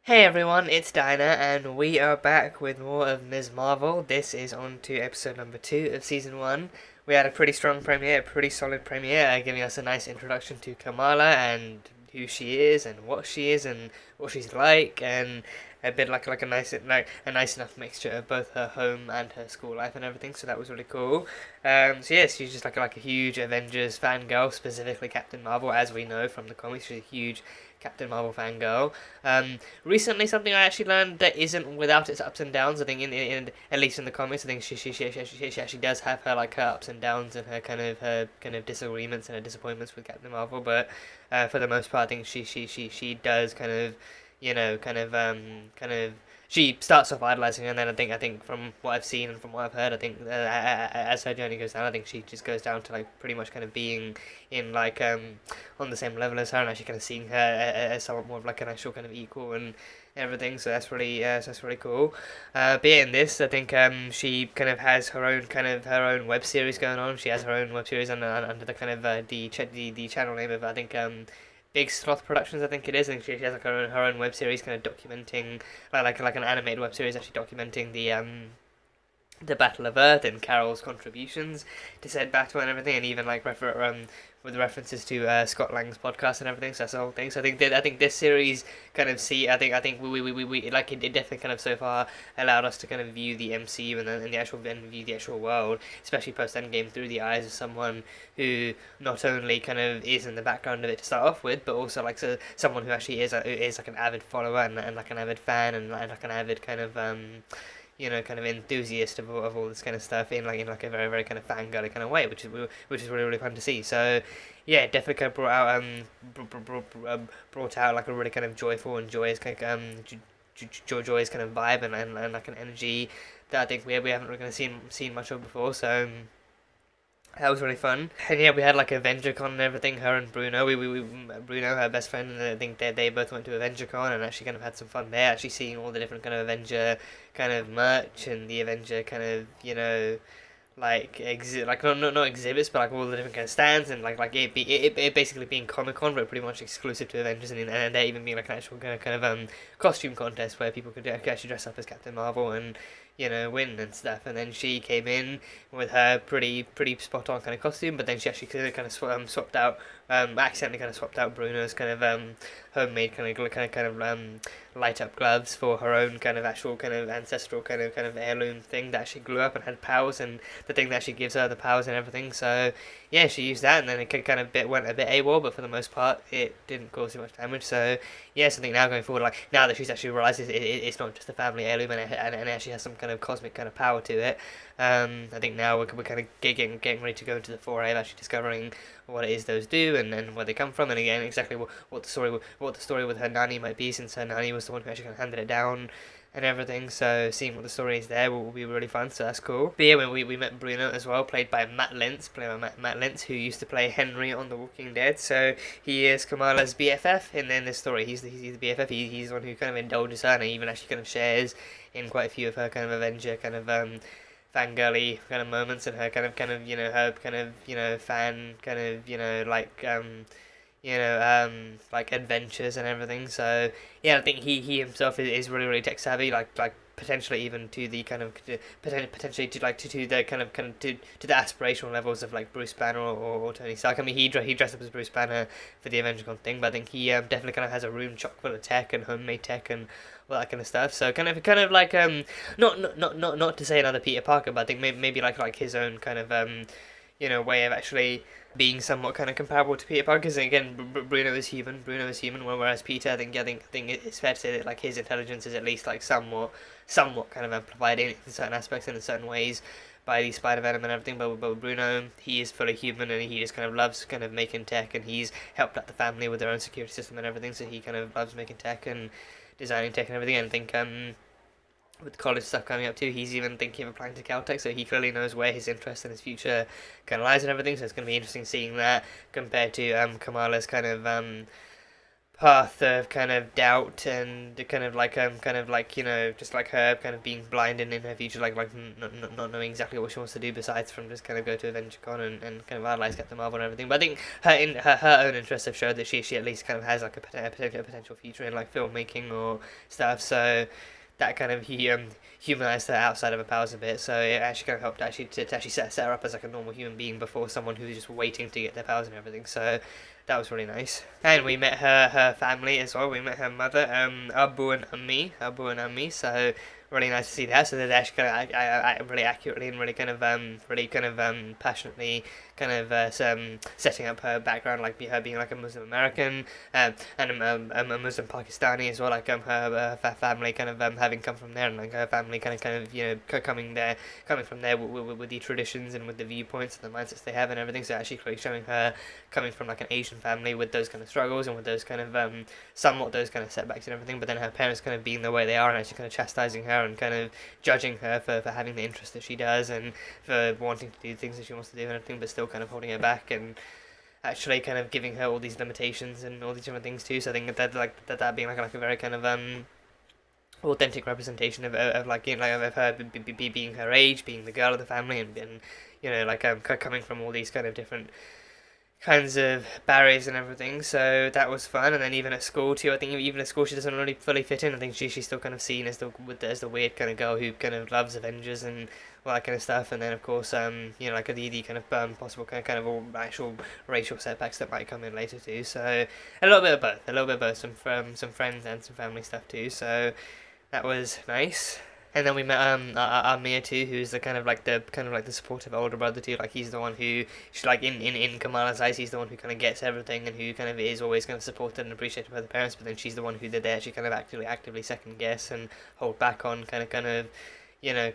Hey everyone, it's Dinah, and we are back with more of Ms. Marvel. This is on to episode number 2 of season 1. We had a pretty strong premiere, a pretty solid premiere, giving us a nice introduction to Kamala and who she is and what she is and what she's like, and a bit like a nice enough mixture of both her home and her school life and everything. So that was really cool. So yeah, she's just like a huge Avengers fangirl, specifically Captain Marvel, as we know from the comics. She's a huge Captain Marvel fangirl. Recently, something I actually learned that isn't without its ups and downs. I think in at least in the comics, I think she actually does have her ups and downs and her kind of disagreements and her disappointments with Captain Marvel. But for the most part, I think she does kind of kind of she starts off idolizing her, and then I think from what I've seen and from what I've heard, I think as her journey goes down, I think she just goes down to like pretty much kind of being in on the same level as her, and actually kind of seeing her as somewhat more of like an actual kind of equal and everything. So that's really cool. But yeah, in this, I think she kind of has her own web series going on. She has her own web series under the kind of the channel name of I think Big Sloth Productions, I think it is, and she has like her own web series, kind of documenting like an animated web series, actually documenting the Battle of Earth and Carol's contributions to said battle and everything, and even like with references to Scott Lang's podcast and everything. So that's the whole thing. So I think this series kind of I think we like it definitely kind of so far allowed us to kind of view the MCU and the actual and view the actual world, especially post Endgame, through the eyes of someone who not only kind of is in the background of it to start off with, but also like someone who actually is like an avid follower and like an avid fan and like an avid kind of kind of enthusiast of all this kind of stuff in like a very very kind of fangirly kind of way, which is really really fun to see. So yeah, definitely kind of brought out like a really kind of joyful and joyous kind of joyous kind of vibe and like an energy that I think we haven't really kind of seen much of before. So that was really fun. And yeah, we had like AvengerCon and everything. Her and Bruno, we Bruno, her best friend, and I think they both went to AvengerCon and actually kind of had some fun there. Actually seeing all the different kind of Avenger kind of merch and the Avenger kind of like not exhibits, but like all the different kind of stands and it basically being Comic Con, but pretty much exclusive to Avengers, and there even being like an actual kind of costume contest where people could actually dress up as Captain Marvel and win and stuff. And then she came in with her pretty spot on kind of costume, but then she actually kind of swapped out accidentally kind of swapped out Bruno's kind of homemade kind of light up gloves for her own kind of actual kind of ancestral kind of heirloom thing that actually grew up and had powers, and the thing that actually gives her the powers and everything. So yeah, she used that, and then it kind of went a bit AWOL, but for the most part it didn't cause too much damage. So yes, I think now going forward, like now that she's actually realised it's not just a family heirloom and it actually has some kind of cosmic kind of power to it. I think now we're kind of getting ready to go into the foray of actually discovering what it is those do and where they come from, and again exactly what the story with her nanny might be, since her nanny was the one who actually kind of handed it down and everything. So seeing what the story is there will be really fun. So that's cool. But yeah, when we met Bruno as well, played by Matt Lintz, who used to play Henry on The Walking Dead. So he is Kamala's BFF, and in this story he's the BFF. He's the one who kind of indulges her, and even actually kind of shares in quite a few of her kind of Avenger kind of fangirly kind of moments, and her her fan kind of like adventures and everything. So yeah, I think he himself is really really tech savvy, like potentially even to the kind of potentially to like to the kind of to the aspirational levels of like Bruce Banner or Tony Stark. I mean, he dressed up as Bruce Banner for the AvengerCon thing, but I think he definitely kind of has a room chock full of tech and homemade tech and all that kind of stuff. So kind of like not to say another Peter Parker, but I think maybe like his own kind of way of actually being somewhat kind of comparable to Peter Parker. Because again, Bruno is human. Whereas Peter, I think it's fair to say that like his intelligence is at least like somewhat kind of amplified in certain aspects and in certain ways by the Spider Venom and everything. But Bruno, he is fully human, and he just kind of loves kind of making tech, and he's helped out the family with their own security system and everything. So he kind of loves making tech and designing tech and everything. And I think with the college stuff coming up too, he's even thinking of applying to Caltech, so he clearly knows where his interest and his future kind of lies and everything. So it's going to be interesting seeing that compared to Kamala's kind of path of kind of doubt and kind of like, you know, just like her kind of being blind and in her future, not knowing exactly what she wants to do besides from just kind of go to AvengerCon and kind of idolize Captain Marvel and everything. But I think her own interests have showed that she at least kind of has like a potential future in like filmmaking or stuff. So that kind of humanized her outside of her powers a bit, so it actually kind of helped actually to actually set her up as like a normal human being before someone who's just waiting to get their powers and everything. So that was really nice. And we met her family as well. We met her mother, Abu and Ummi. So really nice to see that. So they actually kind of really accurately and really kind of passionately kind of setting up her background, like her being like a Muslim American, and a Muslim Pakistani as well, like her family kind of having come from there, and like her family kind of you know coming from there with the traditions and with the viewpoints and the mindsets they have and everything. So actually clearly showing her coming from like an Asian family with those kind of struggles and with those kind of somewhat those kind of setbacks and everything, but then her parents kind of being the way they are and actually kind of chastising her and kind of judging her for having the interest that she does and for wanting to do things that she wants to do and everything, but still kind of holding her back and actually kind of giving her all these limitations and all these different things too. So I think that being like a very kind of authentic representation of like, you know, of her being her age, being the girl of the family, and you know, like coming from all these kind of different kinds of barriers and everything. So that was fun. And then even at school too, I think even at school she doesn't really fully fit in. I think she's still kind of seen as the weird kind of girl who kind of loves Avengers and all that kind of stuff. And then of course you know, like the kind of possible kind of all actual racial setbacks that might come in later too. So a little bit of both, some friends and some family stuff too. So that was nice. And then we met Amir too, who's the kind of like the supportive older brother too. Like he's the one who, like in Kamala's eyes, he's the one who kind of gets everything and who kind of is always kind of supported and appreciated by the parents. But then she's the one who they actually kind of actively second guess and hold back on you know,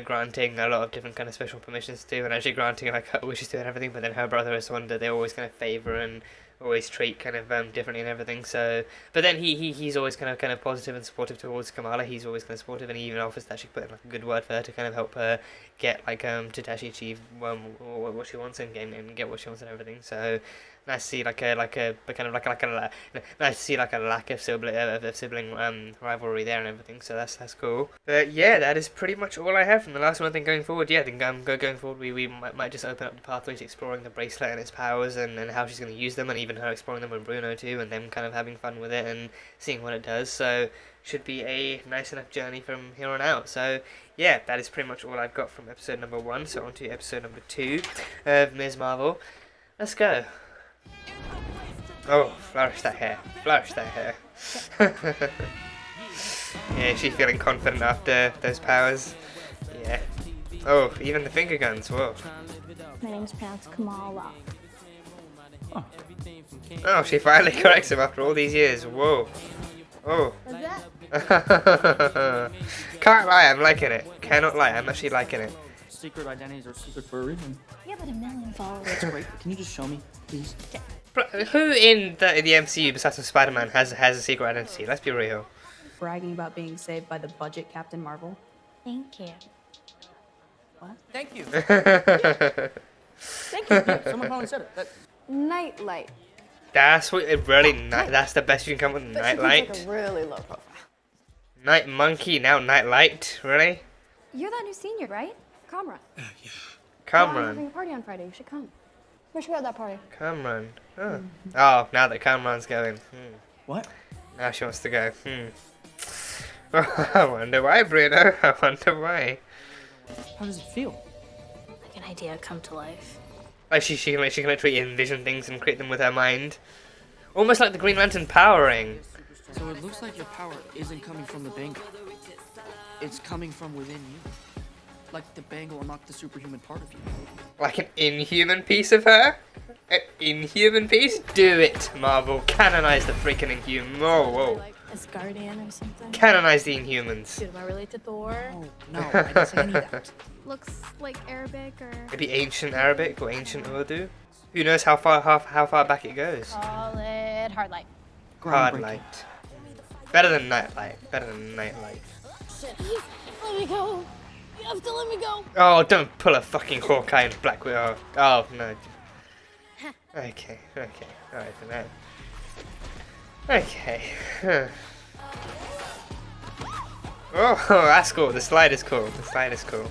granting a lot of different kind of special permissions to, and actually granting like her wishes to and everything. But then her brother is the one that they always kind of favor and always treat kind of differently and everything. So, but then he's always kind of positive and supportive towards Kamala. He's always kind of supportive, and he even offers to actually put in like a good word for her to kind of help her get like to actually achieve what she wants and get what she wants and everything. So nice to see nice to see like a lack of sibling rivalry there and everything. So that's cool. But yeah, that is pretty much all I have from the last one. I think going forward, yeah, I think going forward we might just open up the pathways, exploring the bracelet and its powers and how she's going to use them, and even her exploring them with Bruno too, and them kind of having fun with it and seeing what it does. So should be a nice enough journey from here on out. So yeah, that is pretty much all I've got from episode number 1. So on to episode number 2 of Ms. Marvel. Let's go. Oh, flourish that hair. Yeah, she's feeling confident after those powers. Yeah. Oh, even the finger guns, whoa. My name's pronounced Kamala. Oh, she finally corrects him after all these years, whoa. Oh. Can't lie, I'm liking it. Cannot lie, I'm actually liking it. Secret identities are secret for a reason. Yeah, but a million followers. That's great. Can you just show me, please? Who in the MCU besides Spider-Man has a secret identity? Let's be real. Bragging about being saved by the budget Captain Marvel. Thank you. What? Thank you. Thank you. Yeah, someone finally said it. Nightlight. That's what it really. That's the best you can come with. Nightlight. Like a really low profile. Night monkey, now nightlight. Really? You're that new senior, right? Kamran. Yeah. Come I'm having run. a party on Friday. You should come. Where should we have that party? Come run. Oh. Oh, now that Cameron's going. What? Now she wants to go. I wonder why, Bruno. I wonder why. How does it feel? Like an idea come to life. Like she can literally envision things and create them with her mind. Almost like the Green Lantern powering. So it looks like your power isn't coming from the bangle. It's coming from within you. Like the bangle unlocked the superhuman part of you. Like an inhuman piece of her? An inhuman piece? Do it, Marvel. Canonize the freaking Inhuman. Whoa. Asgardian or something? Canonize the Inhumans. Dude, am I related to Thor? Oh, no, I didn't say any of that. Looks like Arabic or... Maybe ancient Arabic or ancient Urdu? Who knows how far back it goes? Call it hard light. Hard Groundbreaking. light. Better than nightlight. Let me go. You have to let me go. Oh, don't pull a fucking Hawkeye and Black Widow. Oh, no. Okay, alright for now. Okay. Huh. Oh, that's cool. The slide is cool. The slide is cool.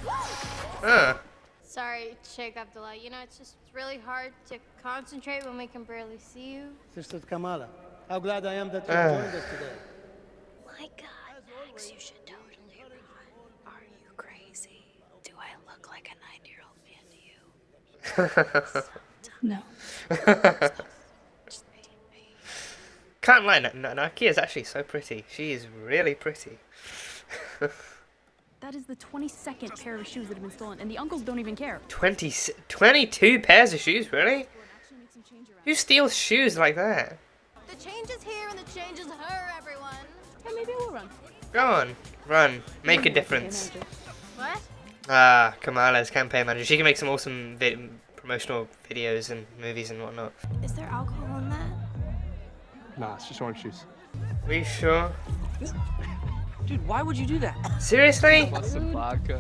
Huh. Sorry, Sheikh Abdullah. You know, it's just really hard to concentrate when we can barely see you. Sister Kamala, how glad I am that you joined us today. My God, Max, you should totally run. Are you crazy? Do I look like a 9-year-old man to you? No. Just being me. Can't lie, Nakia is actually so pretty. She is really pretty. That is the 22nd pair of shoes that have been stolen, and the uncles don't even care. 22 pairs of shoes, really? Who steals shoes like that? The change is here and the change is her, everyone. Hey, maybe I will run. Go on, run, make a difference. What? Ah, Kamala's campaign manager. She can make some awesome promotional videos and movies and whatnot. Is there alcohol in that? Nah, it's just orange juice. Are you sure? Dude, why would you do that? Seriously? What's the vodka?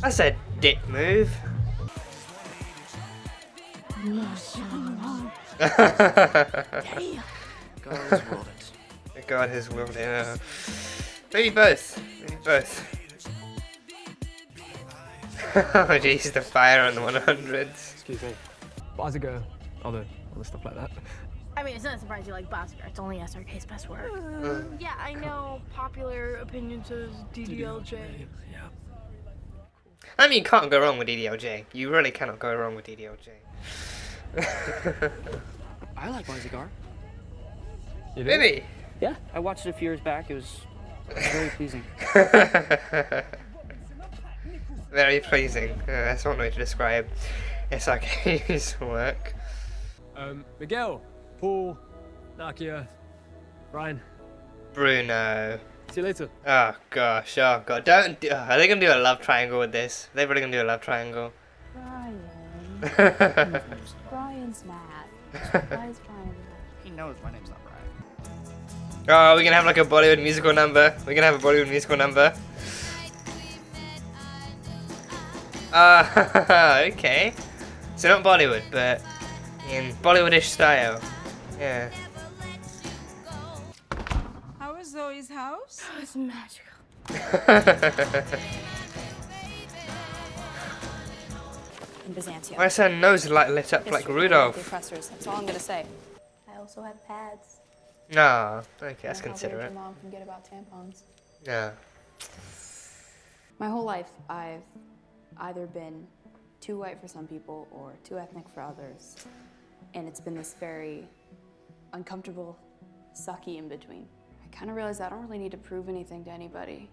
That's a dick move. God has willed it. God has willed it. Maybe both. Maybe both. Oh jeez, the fire on the 100s. Excuse me. Baziga, other stuff like that. I mean, it's not surprising you like Bhaskar. It's only SRK's best work. Yeah, I know. Popular opinion says DDLJ. Yeah. I mean, you can't go wrong with DDLJ. You really cannot go wrong with DDLJ. I like my cigar. You do? Really? Yeah, I watched it a few years back. It was very pleasing. Very pleasing. That's one way to describe SRK's work. Miguel, Paul, Nakia, Ryan. Bruno. See you later. Oh gosh, oh god. Don't do, are they gonna do a love triangle with this? Are they really gonna do a love triangle? Brian. Brian's mad. Why is Brian mad? He knows my name's not Brian. Oh, we're gonna have like a Bollywood musical number. We're gonna have a Bollywood musical number. Okay. So not Bollywood, but in Bollywoodish style. Yeah. How is Zoe's house? It's magical. In Byzantium. Why is her nose like lit up like Rudolph? That's all I'm gonna say. I also have pads. No. Okay, that's How weird considerate. your mom can get about tampons. Yeah. My whole life, I've either been too white for some people or too ethnic for others. And it's been this very uncomfortable, sucky in between. I kind of realized I don't really need to prove anything to anybody.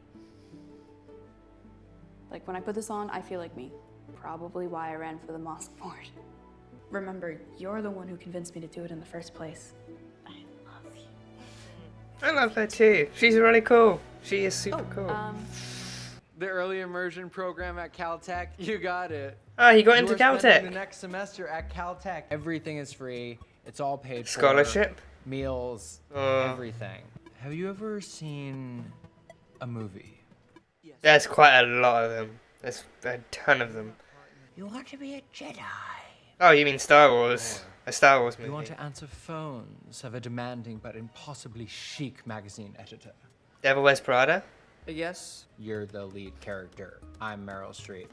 Like when I put this on, I feel like me. Probably why I ran for the mosque board. Remember, you're the one who convinced me to do it in the first place. I love you. I love her too. She's really cool. She is super cool. The early immersion program at Caltech, you got it. Oh, he got into You are spending Caltech. The next semester at Caltech, everything is free. It's all paid for. Scholarship? Meals, everything. Have you ever seen a movie? There's quite a lot of them. There's a ton of them. You want to be a Jedi? Oh, you mean Star Wars? A Star Wars movie. You want to answer phones of a demanding but impossibly chic magazine editor? Devil Wears Prada? Yes. You're the lead character. I'm Meryl Streep.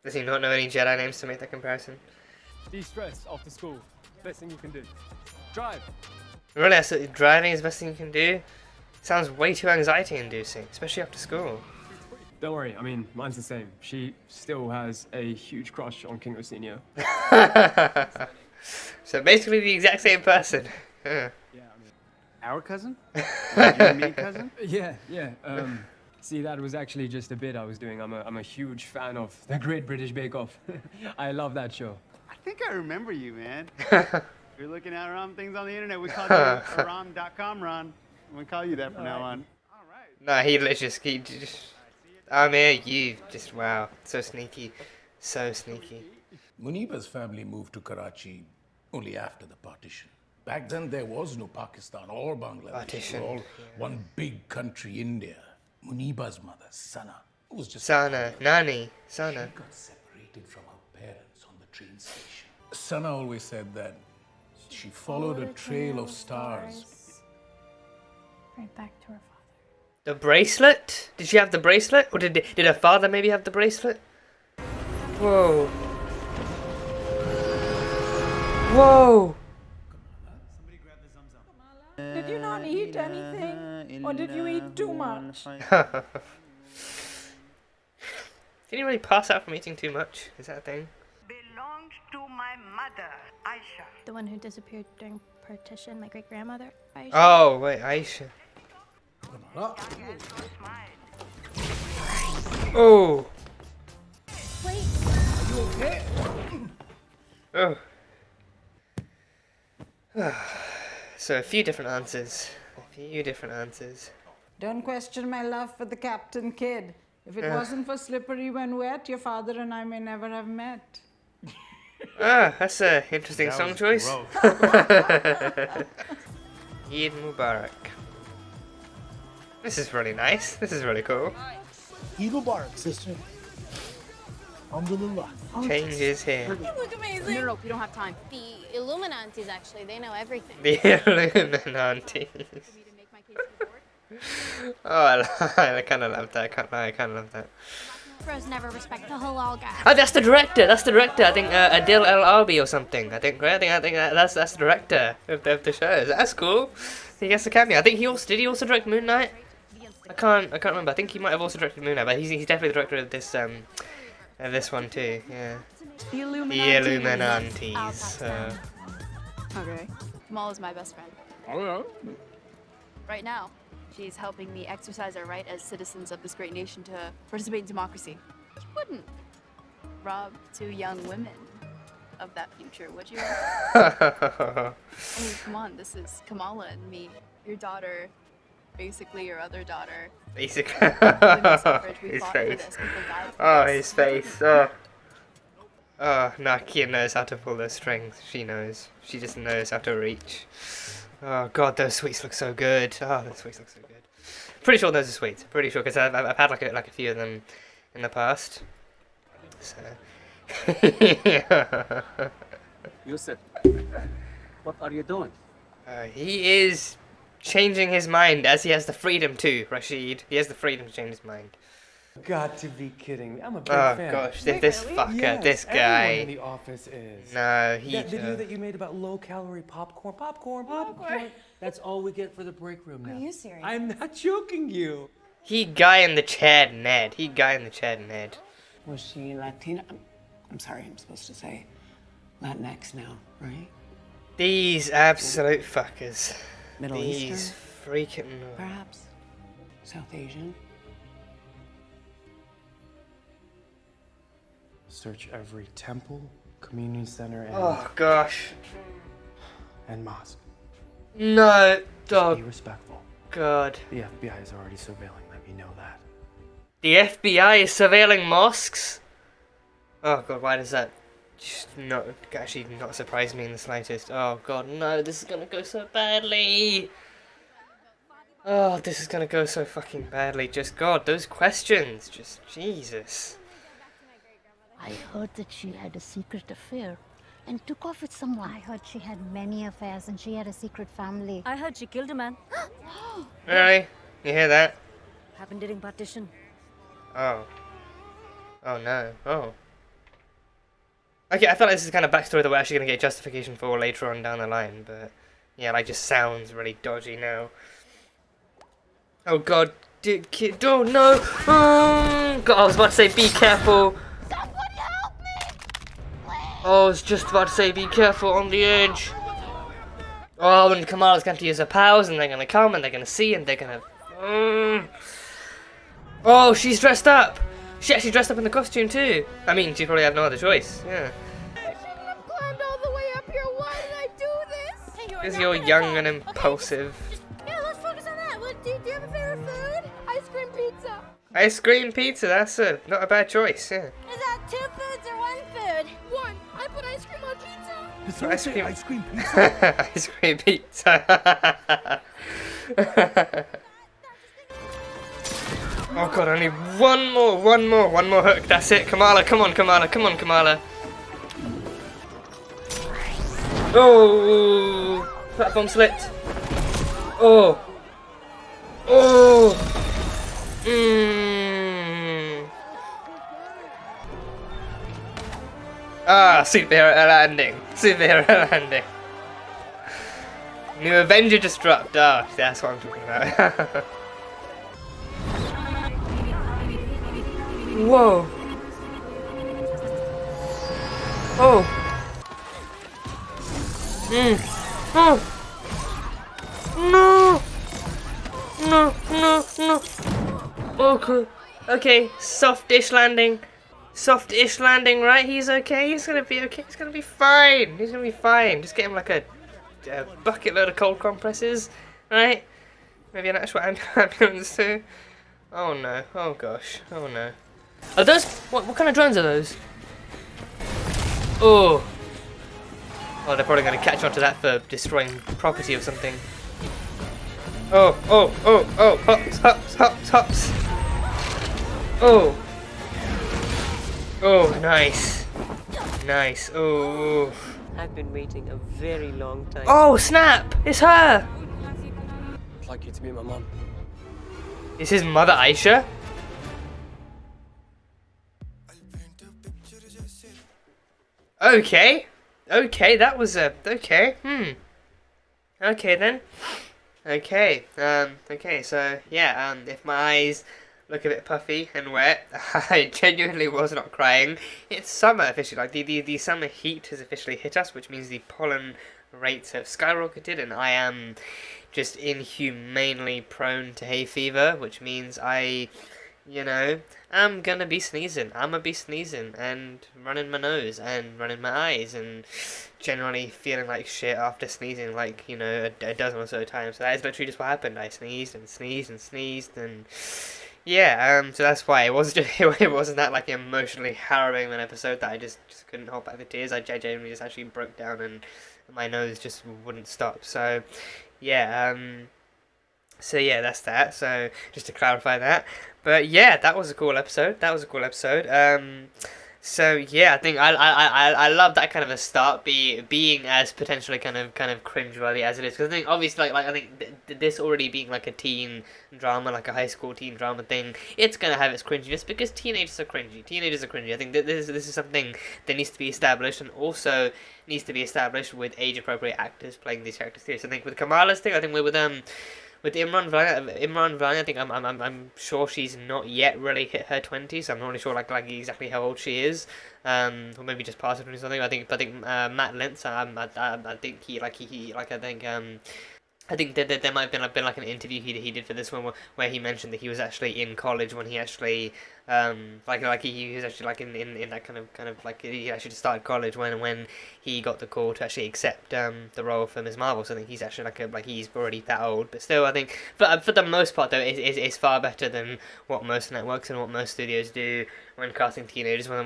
Does he not know any Jedi names to make that comparison? De-stress after school. Best thing you can do. Drive. Really, that's driving is the best thing you can do? Sounds way too anxiety-inducing, especially after school. Don't worry, I mean, mine's the same. She still has a huge crush on King Osinio. So basically the exact same person. Yeah, I mean... Our cousin? You and me cousin? Yeah. See, that was actually just a bit I was doing. I'm a huge fan of The Great British Bake Off. I love that show. I think I remember you, man. You're looking at Rom things on the internet. We call you Rom.com Ron. We call you that from now on. All right. No, he just... I mean, you just, wow. So sneaky. So sneaky. Muniba's family moved to Karachi only after the partition. Back then, there was no Pakistan or Bangladesh. Partition, We were all one big country, India. Muniba's mother, Sana, who was just Sana. Nani. Sana. She got separated from her parents on the train station. Sana always said that she followed a trail of stars. Right back to her father. The bracelet? Did she have the bracelet? Or did her father maybe have the bracelet? Whoa. Whoa! Did you not eat anything? Or did you eat too much? Did he really pass out from eating too much? Is that a thing? Belonged to my mother, Aisha. The one who disappeared during partition, my great grandmother, Aisha. Oh, wait, Aisha. Oh! Wait. Are you okay? Oh. So, a few different answers. Don't question my love for the captain, kid. If it wasn't for slippery when wet, your father and I may never have met. Ah, that's an interesting song choice. Eid Mubarak. This is really nice. This is really cool. Eid Mubarak, sister. Alhamdulillah. Change is here. You look amazing. No, we don't have time. The Illuminantes, actually, they know everything. The Illuminati. Oh, I kind of love that. I kind of love that. Pros never respect the halal guy. Oh, that's the director. I think Adil El Arbi or something. I think that's the director of the show. That's cool. He gets a cameo. I think did he also direct Moon Knight? I can't remember. I think he might have also directed Moon Knight, but he's definitely the director of this one too. Yeah. The The Illuminantes. Okay. Kamala's my best friend. Oh yeah. Right now, she's helping me exercise our right as citizens of this great nation to participate in democracy. You wouldn't rob two young women of that future, would you? I mean, come on, this is Kamala and me, your daughter, basically your other daughter. Basically. His face. Oh, his face. Oh, no, Kia knows how to pull those strings. She knows. She just knows how to reach. Oh god, those sweets look so good. Oh, those sweets look so good. Pretty sure those are sweets. Pretty sure, because I've had like a few of them in the past. So. Yusuf, what are you doing? He is changing his mind as he has the freedom to, Rashid. He has the freedom to change his mind. Got to be kidding me. I'm a big Oh fan. gosh, this fucker, Yes, this guy. everyone in the office is. No, he. That video that you made about low-calorie popcorn. That's all we get for the break room now. Are you serious? I'm not joking you. He guy in the chair, Ned. Was she Latina? I'm sorry, I'm supposed to say Latinx now, right? These absolute fuckers. Middle These Eastern? freaking. Perhaps. South Asian? Search every temple, community center, and Oh gosh. and mosque. No, dog. Be respectful. God. The FBI is already surveilling. Let me know that. The FBI is surveilling mosques? Oh god, why does that just actually not surprise me in the slightest? Oh god, no, this is gonna go so badly. Oh, this is gonna go so fucking badly. Just god, those questions. Just Jesus. I heard that she had a secret affair and took off with someone. I heard she had many affairs and she had a secret family. I heard she killed a man. Really? You hear that? Happened during partition. Oh. Oh no. Oh. Okay, I thought this is kind of backstory that we're actually going to get justification for later on down the line, but yeah, like just sounds really dodgy now. Oh god. Oh no! Oh, god, I was about to say be careful. Oh, I was just about to say be careful on the edge. Oh, and Kamala's going to use her powers and they're going to come and they're going to see and they're going to... Oh, she's dressed up! She actually dressed up in the costume too. I mean, she probably had no other choice, yeah. I shouldn't have climbed all the way up here. Why did I do this? Hey, Because you're young and impulsive. Yeah, let's focus on that. Do you have a favorite food? Ice cream pizza. Ice cream pizza, that's not a bad choice, yeah. Is that 2 foods or 1 food? 1. I put ice cream on pizza. Ice cream pizza? Ice cream pizza. Oh god, only one more hook, that's it. Kamala, come on, Kamala. Oh, platform slipped. Oh. Oh. Ah, superhero landing. Superhero landing. New Avenger just dropped. Ah, that's what I'm talking about. Whoa. Oh. Oh. No. No, no, no. Okay. Okay, soft-ish landing. Soft-ish landing, right? He's okay. He's gonna be okay. He's gonna be fine. He's gonna be fine. Just get him like a bucket load of cold compresses, right? Maybe an actual ambulance too. Oh no. Oh gosh. Oh no. Are those? What kind of drones are those? Oh. Oh, they're probably gonna catch on to that for destroying property or something. Oh, oh, oh, oh, hops, hops, hops, hops. Oh. Oh, nice. Nice. Oh. I've been waiting a very long time. Oh, snap! It's her! I'd like you to meet my mom. Is his mother Aisha? Okay. Okay, that was a... Okay, Okay then. Okay, okay, so, yeah, if my eyes look a bit puffy and wet, I genuinely was not crying. It's summer officially, like, the summer heat has officially hit us, which means the pollen rates have skyrocketed, and I am just inhumanely prone to hay fever, which means I, you know, I'm gonna be sneezing. I'm gonna be sneezing and running my nose and running my eyes and generally feeling like shit after sneezing, like, you know, a dozen or so times. So that is literally just what happened. I sneezed and sneezed and sneezed and yeah, so that's why it wasn't just, it wasn't that like emotionally harrowing an episode that I just couldn't hold back the tears. I genuinely just actually broke down and my nose just wouldn't stop. So yeah, so yeah, that's that. So just to clarify that. But yeah, that was a cool episode. That was a cool episode. So yeah, I think I love that kind of a start, being as potentially kind of cringeworthy as it is, because I think obviously like I think this already being like a teen drama, like a high school teen drama thing, it's gonna have its cringiness because teenagers are cringy. Teenagers are cringy. I think this is something that needs to be established, and also needs to be established with age appropriate actors playing these characters too. So I think with Kamala's thing, I think we're with Imran Vellani, I think I'm sure she's not yet really hit her 20s. So I'm not really sure like exactly how old she is, or maybe just past her 20s or something. I think Matt Lintz, I think I think that there might have been like an interview he did for this one where he mentioned that he was actually in college when he actually he was actually like in that kind of like he actually started college when he got the call to actually accept the role for Ms. Marvel. So I think he's actually like he's already that old, but still I think for the most part though it's far better than what most networks and what most studios do when casting teenagers, when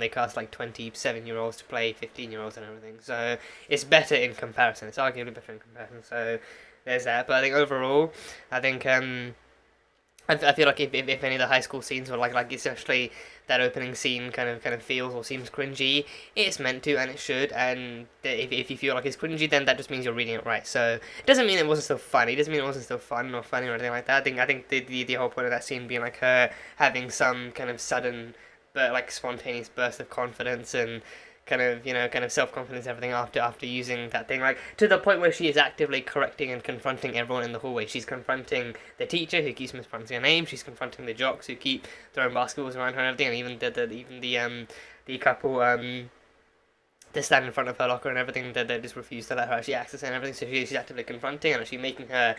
they cast like 27-year-olds to play 15-year-olds and everything. So it's better in comparison. It's arguably better in comparison. So there's that. But I think overall, I think I feel like if any of the high school scenes were like especially that opening scene kind of feels or seems cringy, it's meant to and it should, and if you feel like it's cringy, then that just means you're reading it right. So it doesn't mean it wasn't still funny, it doesn't mean it wasn't still fun or funny or anything like that. I think the whole point of that scene being like her having some kind of sudden but like spontaneous burst of confidence and kind of self-confidence and everything after using that thing, like to the point where she is actively correcting and confronting everyone in the hallway. She's confronting the teacher who keeps mispronouncing her name, she's confronting the jocks who keep throwing basketballs around her and everything, and even the couple they stand in front of her locker and everything, they just refuse to let her actually access it and everything, so she's actively confronting and actually making her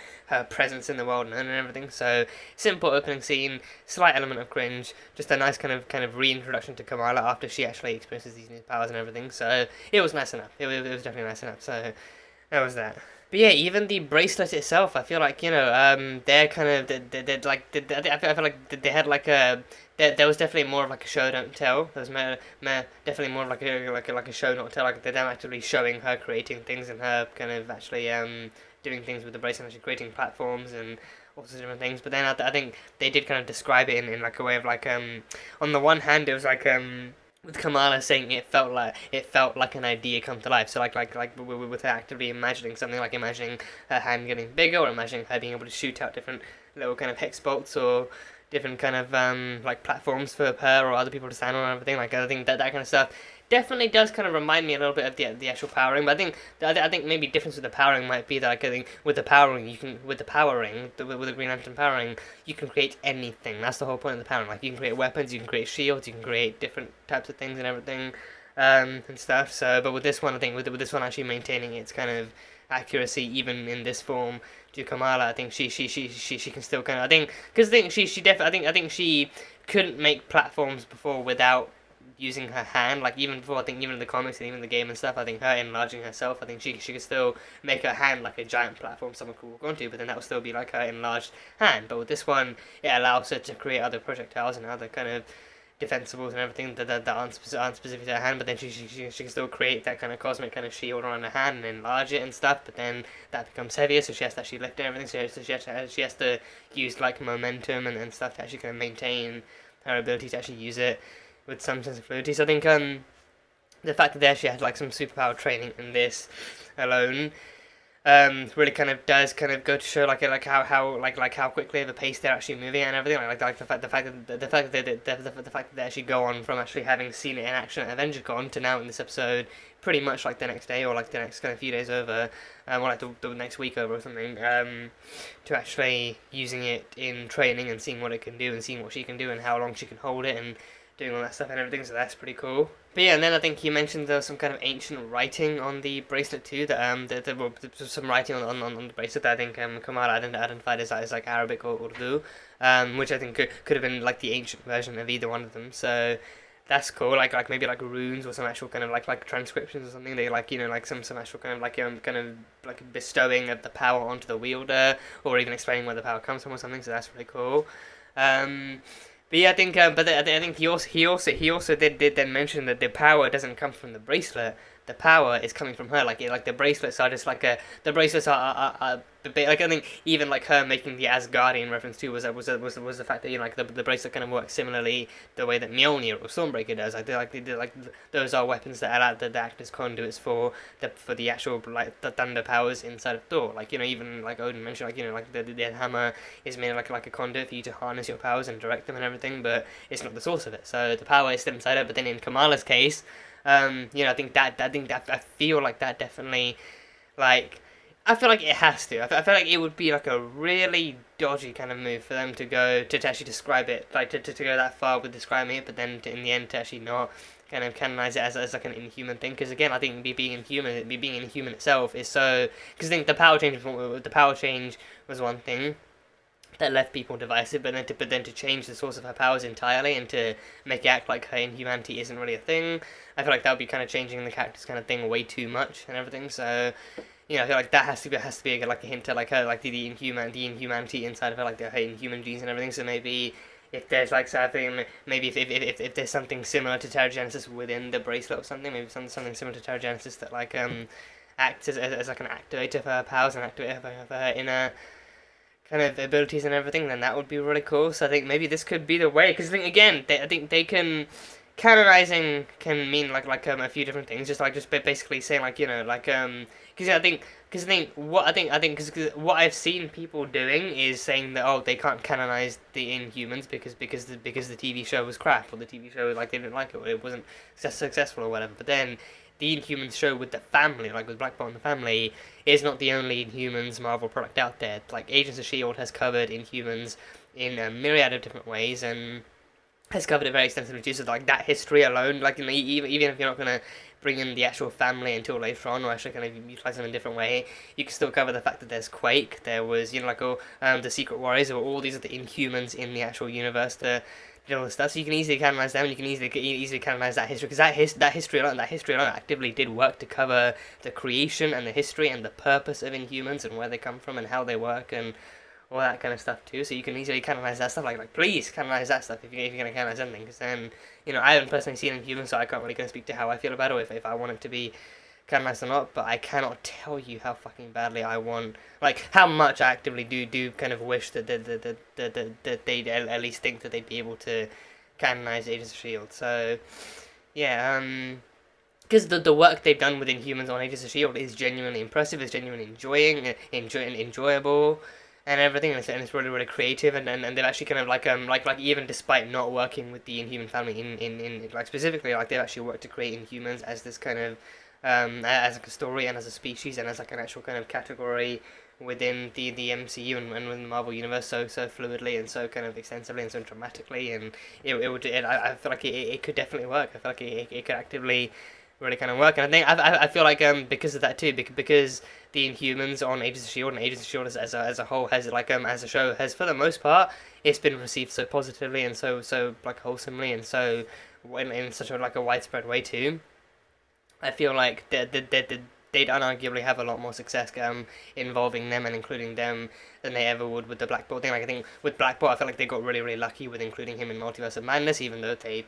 presence in the world known and everything. So simple opening scene, slight element of cringe, just a nice kind of reintroduction to Kamala after she actually experiences these new powers and everything. So it was nice enough. It was definitely nice enough. So that was that. But yeah, even the bracelet itself, I feel like, you know, they're kind of, I feel like they had like a, there was definitely more of like a show don't tell. There was definitely more of like a show not tell. Like they're them actually showing her creating things and her kind of actually doing things with the bracelet, actually creating platforms and all sorts of different things. But then I think they did kind of describe it in like a way of like on the one hand it was like with Kamala saying it felt like an idea come to life. So with her actively imagining something, like imagining her hand getting bigger, or imagining her being able to shoot out different little kind of hex bolts, or different kind of like platforms for her or other people to stand on and everything. Like I think that kind of stuff definitely does kind of remind me a little bit of the actual powering. But I think maybe difference with the powering might be that, like, I think with the powering with the Green Lantern powering, you can create anything. That's the whole point of the powering. Like, you can create weapons, you can create shields, you can create different types of things and everything, and stuff. So, but with this one, I think with this one actually maintaining its kind of accuracy even in this form to Kamala, I think she can still kind of, I think, because I think she couldn't make platforms before without using her hand. Like, even before, I think even in the comics and even the game and stuff, I think her enlarging herself, I think she could still make her hand like a giant platform someone could walk onto, but then that would still be like her enlarged hand. But with this one, it allows her to create other projectiles and other kind of defensibles and everything that aren't specific to her hand, but then she can still create that kind of cosmic kind of shield around her hand and enlarge it and stuff, but then that becomes heavier, so she has to actually lift it and everything, so she has to use like momentum and stuff to actually kind of maintain her ability to actually use it with some sense of fluidity. So I think the fact that they actually had like some superpower training in this alone really kind of does kind of go to show like how quickly of a pace they're actually moving at and everything. Like the fact that they actually go on from actually having seen it in action at AvengerCon to now in this episode, pretty much like the next day or like the next kind of few days over, or like the next week over or something, to actually using it in training and seeing what it can do and seeing what she can do and how long she can hold it and doing all that stuff and everything, so that's pretty cool. But yeah, and then I think you mentioned there was some kind of ancient writing on the bracelet too, that there was some writing on the bracelet that I think Kamala identified as like Arabic or Urdu, which I think could have been like the ancient version of either one of them, so that's cool. Like maybe like runes or some actual kind of like transcriptions or something. They like, you know, like some actual kind of like bestowing of the power onto the wielder, or even explaining where the power comes from or something, so that's really cool. But yeah, I think, I think he also did then mention that the power doesn't come from the bracelet. The power is coming from her. Like the bracelets are just like the bracelets are like, I think even like her making the Asgardian reference too was the fact that, you know, like the bracelet kind of works similarly the way that Mjolnir or Stormbreaker does. Like those are weapons that act as conduits for the actual like the thunder powers inside of Thor. Like, you know, even like Odin mentioned, like, you know, like the hammer is made like a conduit for you to harness your powers and direct them and everything, but it's not the source of it. So the power is still inside her. But then in Kamala's case, you know, I feel like that definitely, like, I feel like it has to. I feel like it would be like a really dodgy kind of move for them to go to actually describe it, like to go that far with describing it, but then in the end to actually not kind of canonize it as like an inhuman thing. Because again, I think being inhuman itself is so. Because I think the power change was one thing that left people divisive, but then to change the source of her powers entirely and to make it act like her inhumanity isn't really a thing, I feel like that would be kind of changing the character's kind of thing way too much and everything. So, you know, I feel like that has to be like a hint to like her, like the inhumanity inside of her, like her inhuman genes and everything. So maybe if there's like something, maybe if there's something similar to Terrigenesis within the bracelet or something, maybe something similar to Terrigenesis that like acts as like an activator for her powers and activator for her inner kind of abilities and everything, then that would be really cool. So I think maybe this could be the way, because I think again, I think they can, canonizing can mean like a few different things, just basically saying like, you know, like because I think what I've seen people doing is saying that, oh, they can't canonize the Inhumans because the TV show was crap, or the TV show, like, they didn't like it, or it wasn't successful or whatever. But then the Inhumans show with the family, like with Black Bolt and the family, is not the only Inhumans Marvel product out there. Like, Agents of S.H.I.E.L.D. has covered Inhumans in a myriad of different ways, and has covered it very extensively too. So like that history alone, like, you know, even if you're not gonna bring in the actual family until later on, or actually kind of utilize them in a different way, you can still cover the fact that there's Quake, there was, you know, like the Secret Warriors, or all these are the Inhumans in the actual universe to do all this stuff. So you can easily canonize them, and you can easily canonize that history, because that history alone actively did work to cover the creation and the history and the purpose of Inhumans and where they come from and how they work and all that kind of stuff too. So you can easily canonize that stuff. Like please canonize that stuff if you're gonna canonize anything, because then, you know, I haven't personally seen Inhumans, so I can't really speak to how I feel about it, or if I want it to be canonized or not. But I cannot tell you how fucking badly I want, like, how much I actively do kind of wish that they'd at least think that they'd be able to canonize Agents of S.H.I.E.L.D. So yeah, because the work they've done within Humans on Agents of Shield is genuinely impressive. It's genuinely enjoyable, and everything, and it's really really creative. And they've actually kind of like even despite not working with the Inhuman family in like specifically, like they've actually worked to create Inhumans as this kind of as like a story and as a species and as like an actual kind of category within the MCU and within the Marvel universe so fluidly and so kind of extensively and so dramatically, and I feel like it could definitely work. I feel like it could actively really kind of work, and I think I feel like because of that too, because the Inhumans on Agents of Shield and Agents of Shield as a whole has like as a show has for the most part it's been received so positively and so like wholesomely and so in such a like a widespread way too. I feel like they'd unarguably have a lot more success involving them and including them than they ever would with the Black Bolt thing. Like I think with Black Bolt, I feel like they got really really lucky with including him in Multiverse of Madness, even though they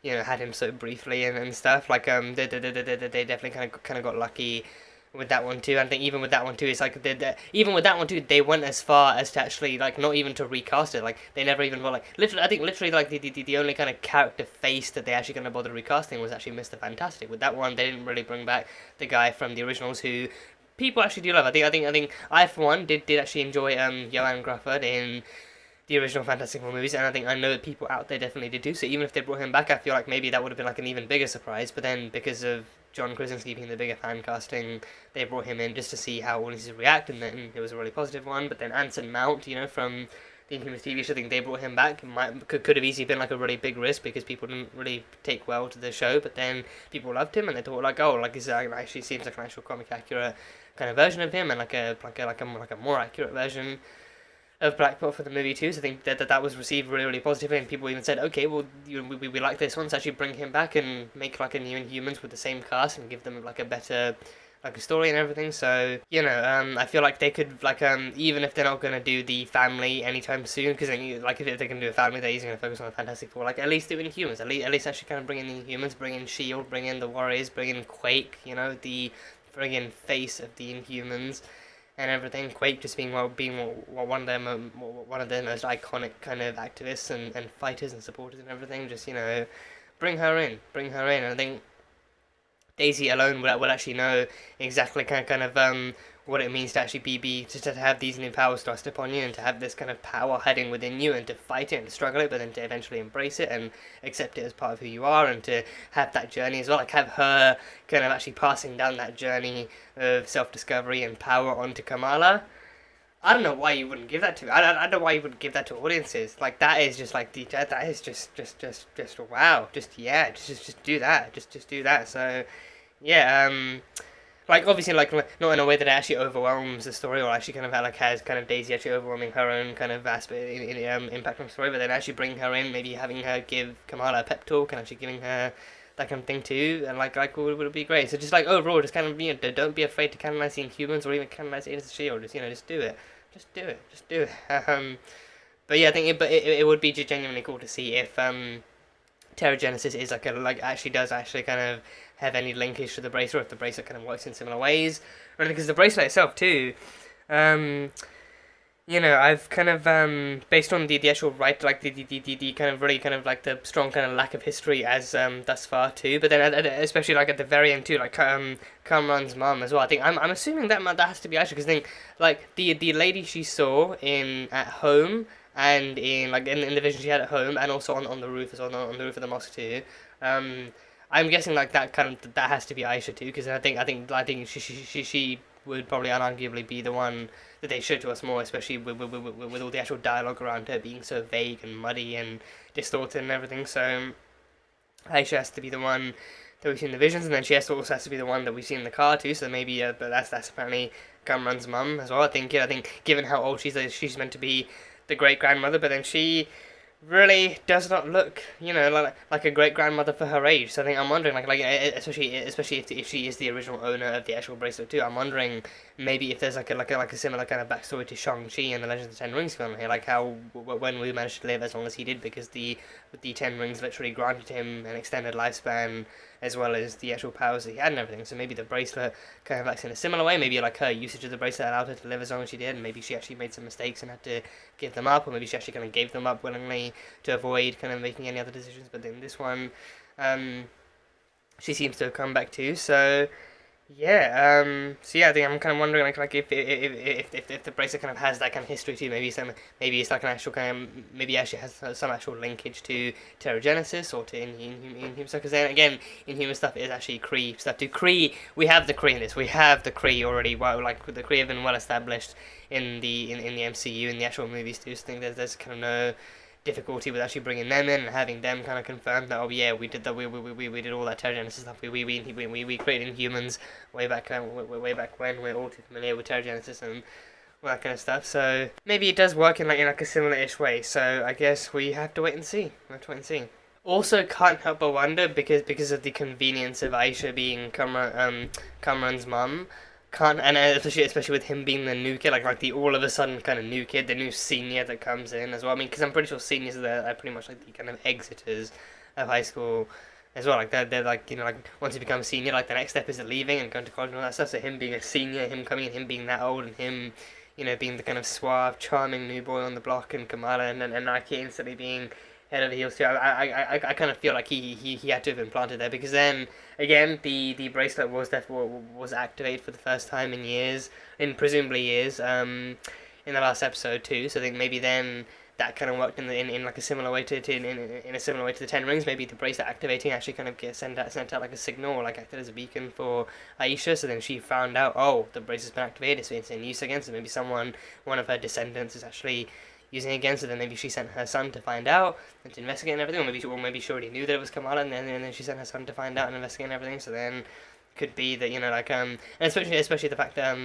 had him so briefly and stuff. Like they definitely kind of got lucky with that one too. And I think even with that one too, it's like even with that one too, they went as far as to actually like not even to recast it. Like they never even like literally. I think literally like the only kind of character face that they actually kind of bothered recasting was actually Mr. Fantastic. With that one, they didn't really bring back the guy from the originals who people actually do love. I think I for one did actually enjoy Johan Grufford in the original Fantastic Four movies, and I know that people out there definitely did too. So even if they brought him back, I feel like maybe that would have been like an even bigger surprise. But then because of John Krasinski being the bigger fan casting, they brought him in just to see how audiences react, and then it was a really positive one. But then Anson Mount, from the Inhumans TV show, I think they brought him back. Could have easily been like a really big risk because people didn't really take well to the show, but then people loved him and they thought like, oh, like this actually seems like an actual comic accurate kind of version of him and like a more accurate version of Black Bolt for the movie too. So I think that was received really really positively, and people even said, okay, well we like this one, so actually bring him back and make like a new Inhumans with the same cast and give them like a better like a story and everything. So I feel like they could like even if they're not gonna do the family anytime soon, because like if they can do a family, they're easily gonna focus on the Fantastic Four. Like at least do Inhumans, at least actually kind of bring in the Inhumans, bring in Shield, bring in the Warriors, bring in Quake, the friggin' face of the Inhumans and everything. Quake just being one of their most iconic kind of activists and fighters and supporters and everything. Just bring her in. And I think Daisy alone would actually know exactly kind of what it means to actually be to have these new powers thrust upon you and to have this kind of power hiding within you and to fight it and to struggle it, but then to eventually embrace it and accept it as part of who you are and to have that journey as well. Like have her kind of actually passing down that journey of self-discovery and power onto Kamala. I don't know why you wouldn't give that to. I don't know why you wouldn't give that to audiences. Like that is just like that is just wow. Just do that. Just do that. So yeah. Like obviously, like not in a way that it actually overwhelms the story, or actually kind of has kind of Daisy actually overwhelming her own kind of aspect impact on the story. But then actually bring her in, maybe having her give Kamala a pep talk, and actually giving her that kind of thing too, and like would be great. So just like overall, just kind of don't be afraid to canonize the Inhumans or even canonize Agents of Shield. Just do it, just do it. But yeah, I think it would be genuinely cool to see if Terra Genesis is actually does kind of have any linkage to the bracelet, or if the bracelet kind of works in similar ways. Right, because the bracelet itself too, I've kind of based on the actual the kind of really kind of like the strong kind of lack of history as thus far too, but then especially like at the very end too, like Kamran's mum as well. I think I'm assuming that has to be Aisha, because I think like the lady she saw at home and in the vision she had at home, and also on the roof as well, on the roof of the mosque too. I'm guessing like that has to be Aisha too, because I think she would probably unarguably be the one that they showed to us more, especially with all the actual dialogue around her being so vague and muddy and distorted and everything. So Aisha has to be the one that we've seen in the visions, and then she also has to be the one that we've seen in the car too. So maybe, but that's apparently Kamran's mum as well. I think given how old she's meant to be the great grandmother, but then she really does not look, like a great grandmother for her age. So I think I'm wondering, especially if she is the original owner of the actual bracelet too. I'm wondering maybe if there's like a similar kind of backstory to Shang-Chi and the Legend of the Ten Rings film here, like how when we managed to live as long as he did, because the Ten Rings literally granted him an extended lifespan as well as the actual powers that he had and everything. So maybe the bracelet kind of acts in a similar way. Maybe like her usage of the bracelet allowed her to live as long as she did, and maybe she actually made some mistakes and had to give them up, or maybe she actually kind of gave them up willingly to avoid kind of making any other decisions. But in this one, she seems to have come back to. So yeah, so yeah, I think I'm kind of wondering like if the bracelet kind of has that kind of history too. Maybe it's like an actual kind of, maybe actually has some actual linkage to Terrigenesis or to Inhuman stuff. Because then again, Inhuman stuff is actually Kree stuff too. Kree, we have the Kree in this. We have the Kree already. Well, like the Kree have been well established in the MCU in the actual movies too. So I think there's kind of no difficulty with actually bringing them in and having them kind of confirm that, oh yeah, we did that, we did all that Terrigenesis stuff, we created Inhumans way back when. We're all too familiar with Terrigenesis and all that kind of stuff. So maybe it does work in like a similar-ish way. So I guess we have to wait and see. Also, can't help but wonder because of the convenience of Aisha being Kamran's mum. Can't, and especially with him being the new kid, like the all of a sudden kind of new kid, the new senior that comes in as well. I mean, because I'm pretty sure seniors are pretty much like the kind of exiters of high school as well. Like they're like, you know, like once you become a senior, like the next step is leaving and going to college and all that stuff. So him being a senior, him coming in, him being that old, and him, you know, being the kind of suave, charming new boy on the block, and Kamala and Nike instantly being head over heels too. I kind of feel like he had to have been planted there, because then again the bracelet was activated for the first time in presumably years in the last episode too. So I think maybe then that kind of worked in like a similar way to the Ten Rings. Maybe the bracelet activating actually kind of sent out like a signal, or like acted as a beacon for Aisha. So then she found out, oh, the bracelet's been activated, so it's in use again. So maybe one of her descendants is actually using it again. So then maybe she sent her son to find out and to investigate and everything, or maybe she already knew that it was Kamala, and then she sent her son to find out and investigate and everything. So then could be that, you know, like and especially the fact that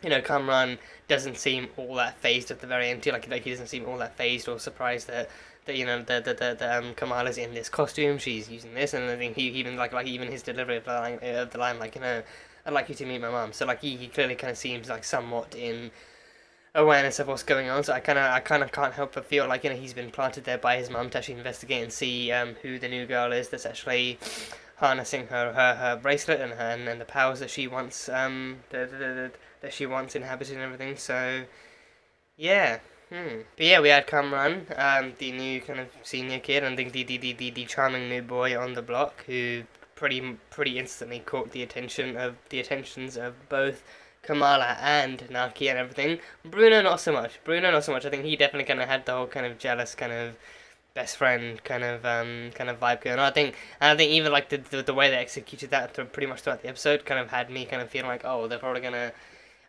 you know, Kamran doesn't seem all that phased at the very end too. Like he doesn't seem all that phased or surprised that you know that Kamala's in this costume, she's using this, and I think he even like even his delivery of the line like, you know, I'd like you to meet my mum. So like he clearly kind of seems like somewhat in awareness of what's going on. So I kind of can't help but feel like, you know, he's been planted there by his mum to actually investigate and see who the new girl is that's actually harnessing her bracelet and the powers that she wants that she wants inhabited and everything. So yeah. But yeah, we had Kamran, the new kind of senior kid, and I think the charming new boy on the block, who pretty instantly caught the attentions of both Kamala and Naki and everything. Bruno not so much. I think he definitely kind of had the whole kind of jealous kind of best friend kind of vibe going on. I think even like the way they executed that pretty much throughout the episode kind of had me kind of feeling like, oh, they're probably gonna.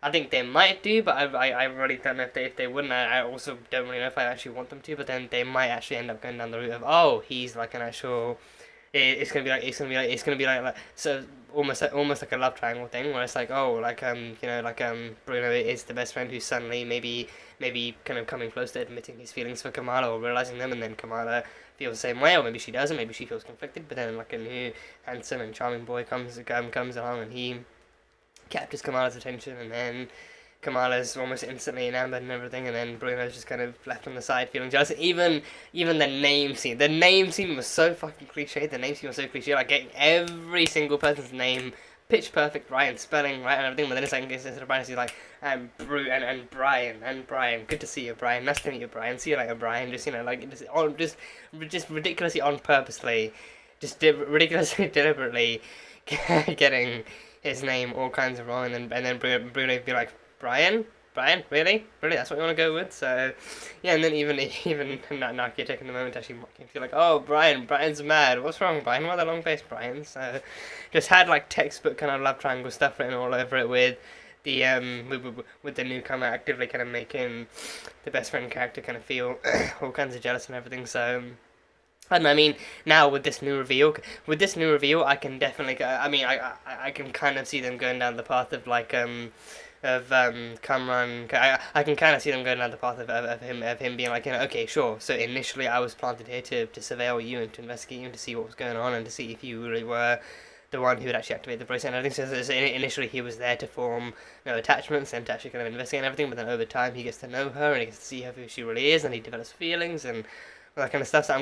I think they might do, but I really don't know if they wouldn't. I also don't really know if I actually want them to. But then they might actually end up going down the route of, oh, he's like an actual. It's gonna be like so almost like a love triangle thing, where it's like, oh, like you know, like Bruno is the best friend who's suddenly maybe kind of coming close to admitting his feelings for Kamala or realizing them, and then Kamala feels the same way, or maybe she doesn't, maybe she feels conflicted, but then like a new handsome and charming boy comes along and he captures Kamala's attention, and then Kamala's almost instantly enamored and everything, and then Bruno's just kind of left on the side feeling jealous. Even the name scene was so fucking cliche. The name scene was so cliche, like getting every single person's name pitch perfect right and spelling right and everything, but then it's like, instead of Brian, he's like, and Brian, good to see you, Brian, nice to meet you, Brian, see you later, Brian, just, you know, like, just ridiculously on purposely, ridiculously deliberately getting his name all kinds of wrong, and then Bruno would be like, Brian, really, that's what you want to go with? So yeah, and then even Naki taking the moment to actually mock him, feel like, oh, Brian's mad, what's wrong, Brian, why the long face, Brian? So just had like textbook kind of love triangle stuff written all over it, with the with the newcomer actively kind of making the best friend character kind of feel all kinds of jealous and everything. So I don't know, I mean, now with this new reveal, I can definitely, I can kind of see them going down the path of like Kamran. I can kind of see them going down the path of him being like, you know, okay, sure. So initially, I was planted here to surveil you and to investigate you and to see what was going on and to see if you really were the one who would actually activate the bracelet. And I think so initially he was there to form attachments and to actually kind of investigate and everything. But then over time, he gets to know her and he gets to see her for who she really is, and he develops feelings and all that kind of stuff. So I'm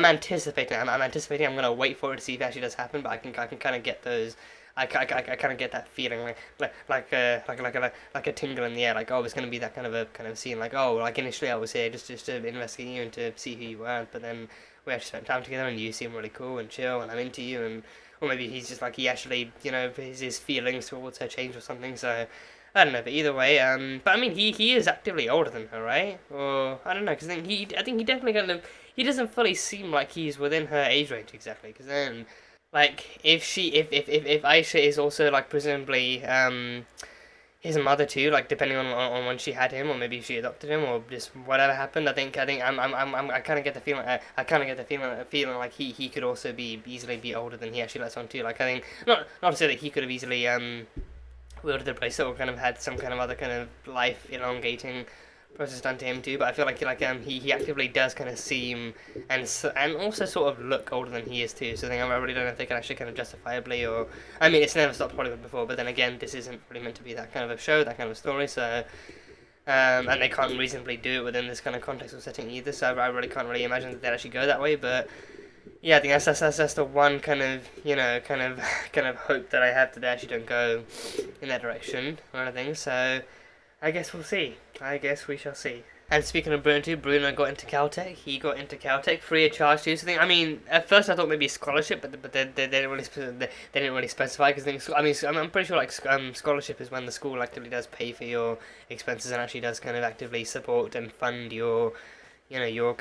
anticipating. I'm gonna wait for it to see if it actually does happen. But I can kind of get those. I kind of get that feeling like a tingle in the air, like, oh, it's gonna be that kind of scene, like, oh, like initially I was here just to investigate you and to see who you were, but then we actually spent time together and you seem really cool and chill and I'm into you, and or maybe he's just like he actually, you know, his feelings towards her changed or something. So I don't know, but either way, but I mean, he is actively older than her, right? Or I don't know, because I think he definitely kind of, he doesn't fully seem like he's within her age range exactly. Because then, like, if Aisha is also like presumably his mother too, like depending on when she had him, or maybe she adopted him, or just whatever happened. I kind of get the feeling like he could also easily be older than he actually lets on to. Like I think not to say that he could have easily wielded the bracelet or kind of had some kind of other kind of life elongating process done to him too, but I feel like he actively does kind of seem and also sort of look older than he is too. So I really don't know if they can actually kind of justifiably, or I mean it's never stopped Hollywood before, but then again this isn't really meant to be that kind of a show, that kind of a story, so and they can't reasonably do it within this kind of context or setting either. So I really can't really imagine that they'd actually go that way, but. Yeah, I think that's the one kind of, you know, kind of hope that I have that they actually don't go in that direction or anything. So I guess we'll see. I guess we shall see. And speaking of Bruno too, Bruno got into Caltech. He got into Caltech free of charge too. So I mean, at first I thought maybe scholarship, but they didn't really specify, because I'm pretty sure like scholarship is when the school actively does pay for your expenses and actually does kind of actively support and fund your, you know, your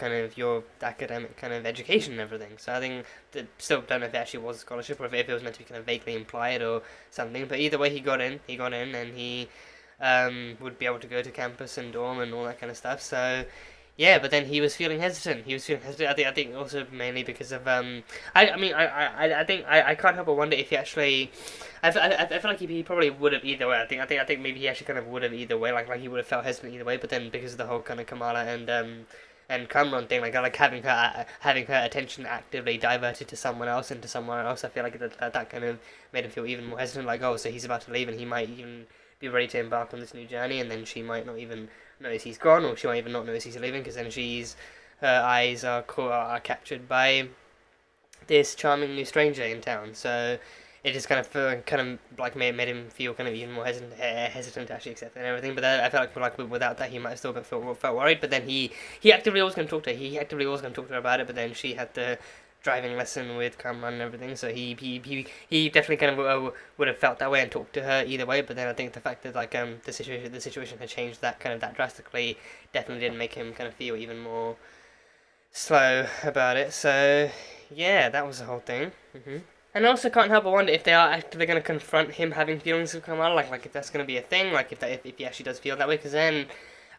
academic kind of education and everything. So I think, still don't know if it actually was a scholarship or if it was meant to be kind of vaguely implied or something. But either way, he got in, and he would be able to go to campus and dorm and all that kind of stuff. So yeah, but then he was feeling hesitant. I think also mainly because of I think I can't help but wonder if he actually. I feel like he probably would have either way. I think maybe he actually kind of would have either way. Like he would have felt hesitant either way. But then because of the whole kind of Kamala and Cameron thing, like having her attention actively diverted to someone else and to somewhere else, I feel like that kind of made him feel even more hesitant. Like, oh, so he's about to leave and he might even be ready to embark on this new journey, and then she might not even notice he's gone, or she might even not notice he's leaving, because then her eyes are captured by this charming new stranger in town. So it just kind of like made him feel kind of even more hesitant to actually accept it and everything. But I felt like without that he might have still felt worried. But then he actively was going to talk to her. He actively was going to talk to her about it. But then she had the driving lesson with Cameron and everything. So he definitely kind of would have felt that way and talked to her either way. But then I think the fact that like the situation had changed that drastically definitely didn't make him kind of feel even more slow about it. So yeah, that was the whole thing. And I also can't help but wonder if they are actually going to confront him having feelings of Kamala, like if that's going to be a thing, like if he actually does feel that way, because then,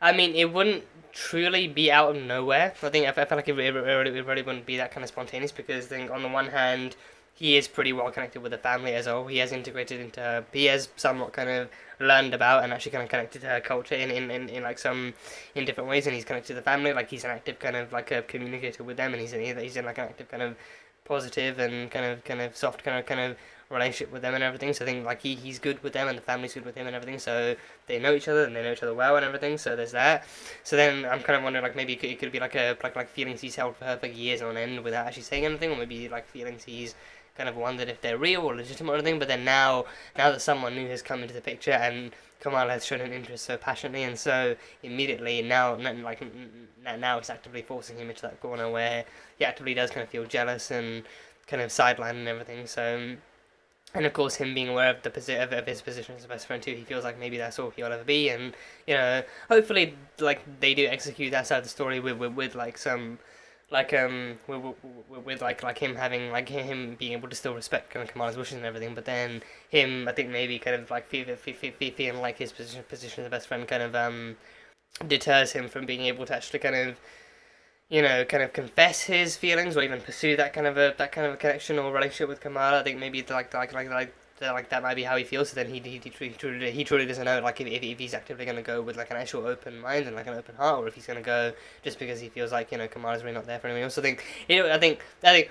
I mean, it wouldn't truly be out of nowhere. I felt like it really wouldn't be that kind of spontaneous, because then on the one hand, he is pretty well connected with the family as a whole. He has integrated into he has somewhat kind of learned about and actually kind of connected to her culture in like some in different ways, and he's connected to the family, like he's an active kind of like a communicator with them, and he's in like an active kind of positive and kind of soft kind of relationship with them and everything. So I think like he's good with them and the family's good with him and everything, so they know each other and they know each other well and everything, so there's that. So then I'm kind of wondering like maybe it could be like feelings he's held for her for years on end without actually saying anything, or maybe like feelings he's kind of wondered if they're real or legitimate or anything. But then now that someone new has come into the picture and Kamala has shown an interest so passionately and so immediately, now it's actively forcing him into that corner where he actively does kind of feel jealous and kind of sidelined and everything. So, and of course him being aware of of his position as a best friend too, he feels like maybe that's all he'll ever be. And you know, hopefully like they do execute that side of the story with like some with like him having like him being able to still respect kind of Kamala's wishes and everything, but then him, I think maybe kind of like feeling like his position as a best friend kind of deters him from being able to actually kind of, you know, kind of confess his feelings or even pursue that kind of a connection or relationship with Kamala. I think maybe like that might be how he feels. So then he truly doesn't know like if he's actively going to go with like an actual open mind and like an open heart, or if he's going to go just because he feels like, you know, Kamala's really not there for him. I also think, you know, I think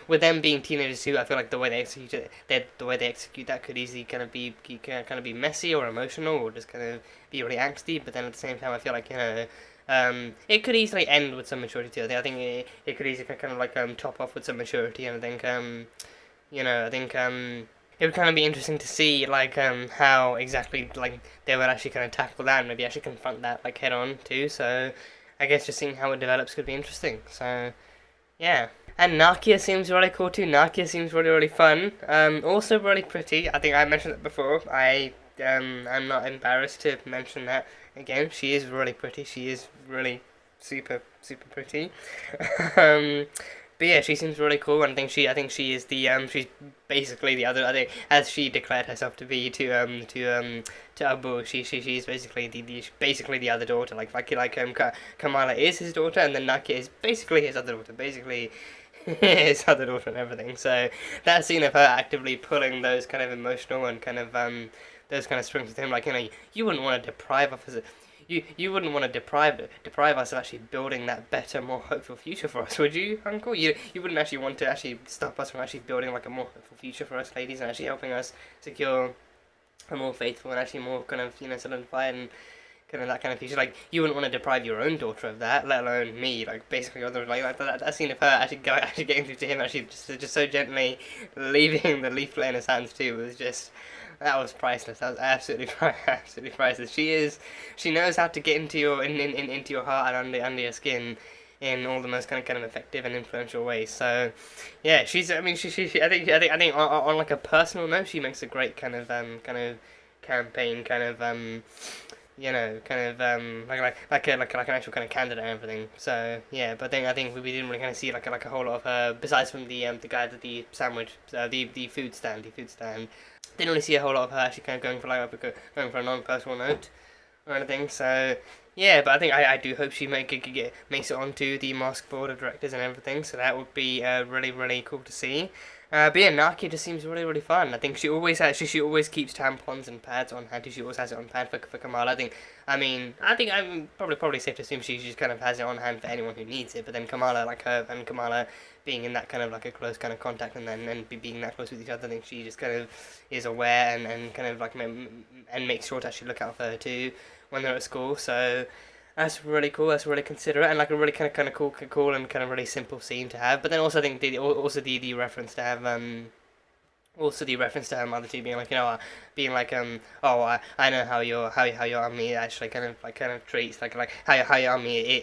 with them being teenagers too, I feel like the way they execute that could easily kind of be messy or emotional or just kind of be really angsty. But then at the same time, I feel like, you know, it could easily end with some maturity too. I think it could easily kind of like top off with some maturity, and I think it would kind of be interesting to see like how exactly like they would actually kind of tackle that and maybe actually confront that like head on too. So I guess just seeing how it develops could be interesting. So yeah. And Nakia seems really cool too. Nakia seems really fun. Also really pretty. I think I mentioned it before. I'm not embarrassed to mention that again. She is really pretty. She is really super pretty. um, but yeah, she seems really cool, and I think she is the she's basically the other. I think as she declared herself to be to Abu, she's basically basically the other daughter. Kamala is his daughter, and then Nakia is basically his other daughter. Basically his other daughter and everything. So that scene of her actively pulling those kind of emotional and kind of those kind of strings with him, like, you know, you wouldn't want to deprive us. You wouldn't want to deprive us of actually building that better, more hopeful future for us, would you, Uncle? You wouldn't actually want to actually stop us from actually building like a more hopeful future for us ladies and actually helping us secure a more faithful and actually more kind of, you know, solidified and kind of that kind of future. Like, you wouldn't want to deprive your own daughter of that, let alone me. Like, basically, that scene of her actually getting through to him, actually just so gently leaving the leaflet in his hands too, was just. That was priceless. That was absolutely priceless. She knows how to get into your into your heart and under your skin in all the most kind of effective and influential ways. So, yeah, she's. I mean, I think on like a personal note, she makes a great kind of campaign you know, like an actual kind of candidate and everything. So yeah, but I think we didn't really kind of see like a whole lot of her besides from the guy at the sandwich, the food stand. Didn't really see a whole lot of her actually kind of going for a non-personal note or anything. So yeah, but I think I do hope she makes it onto the mask board of directors and everything. So that would be really cool to see. But yeah, Nakia just seems really fun. I think she always keeps tampons and pads on hand. She always has it on hand for Kamala. I'm probably safe to assume she just kind of has it on hand for anyone who needs it. But then Kamala being in that kind of like a close kind of contact and being that close with each other, I think she just kind of is aware and kind of like and makes sure to actually look out for her too when they're at school. So that's really cool. That's really considerate and like a really kind of cool and kind of really simple scene to have. But then also I think the reference to have her mother too being like, you know, I know how your army actually kind of treats like how your army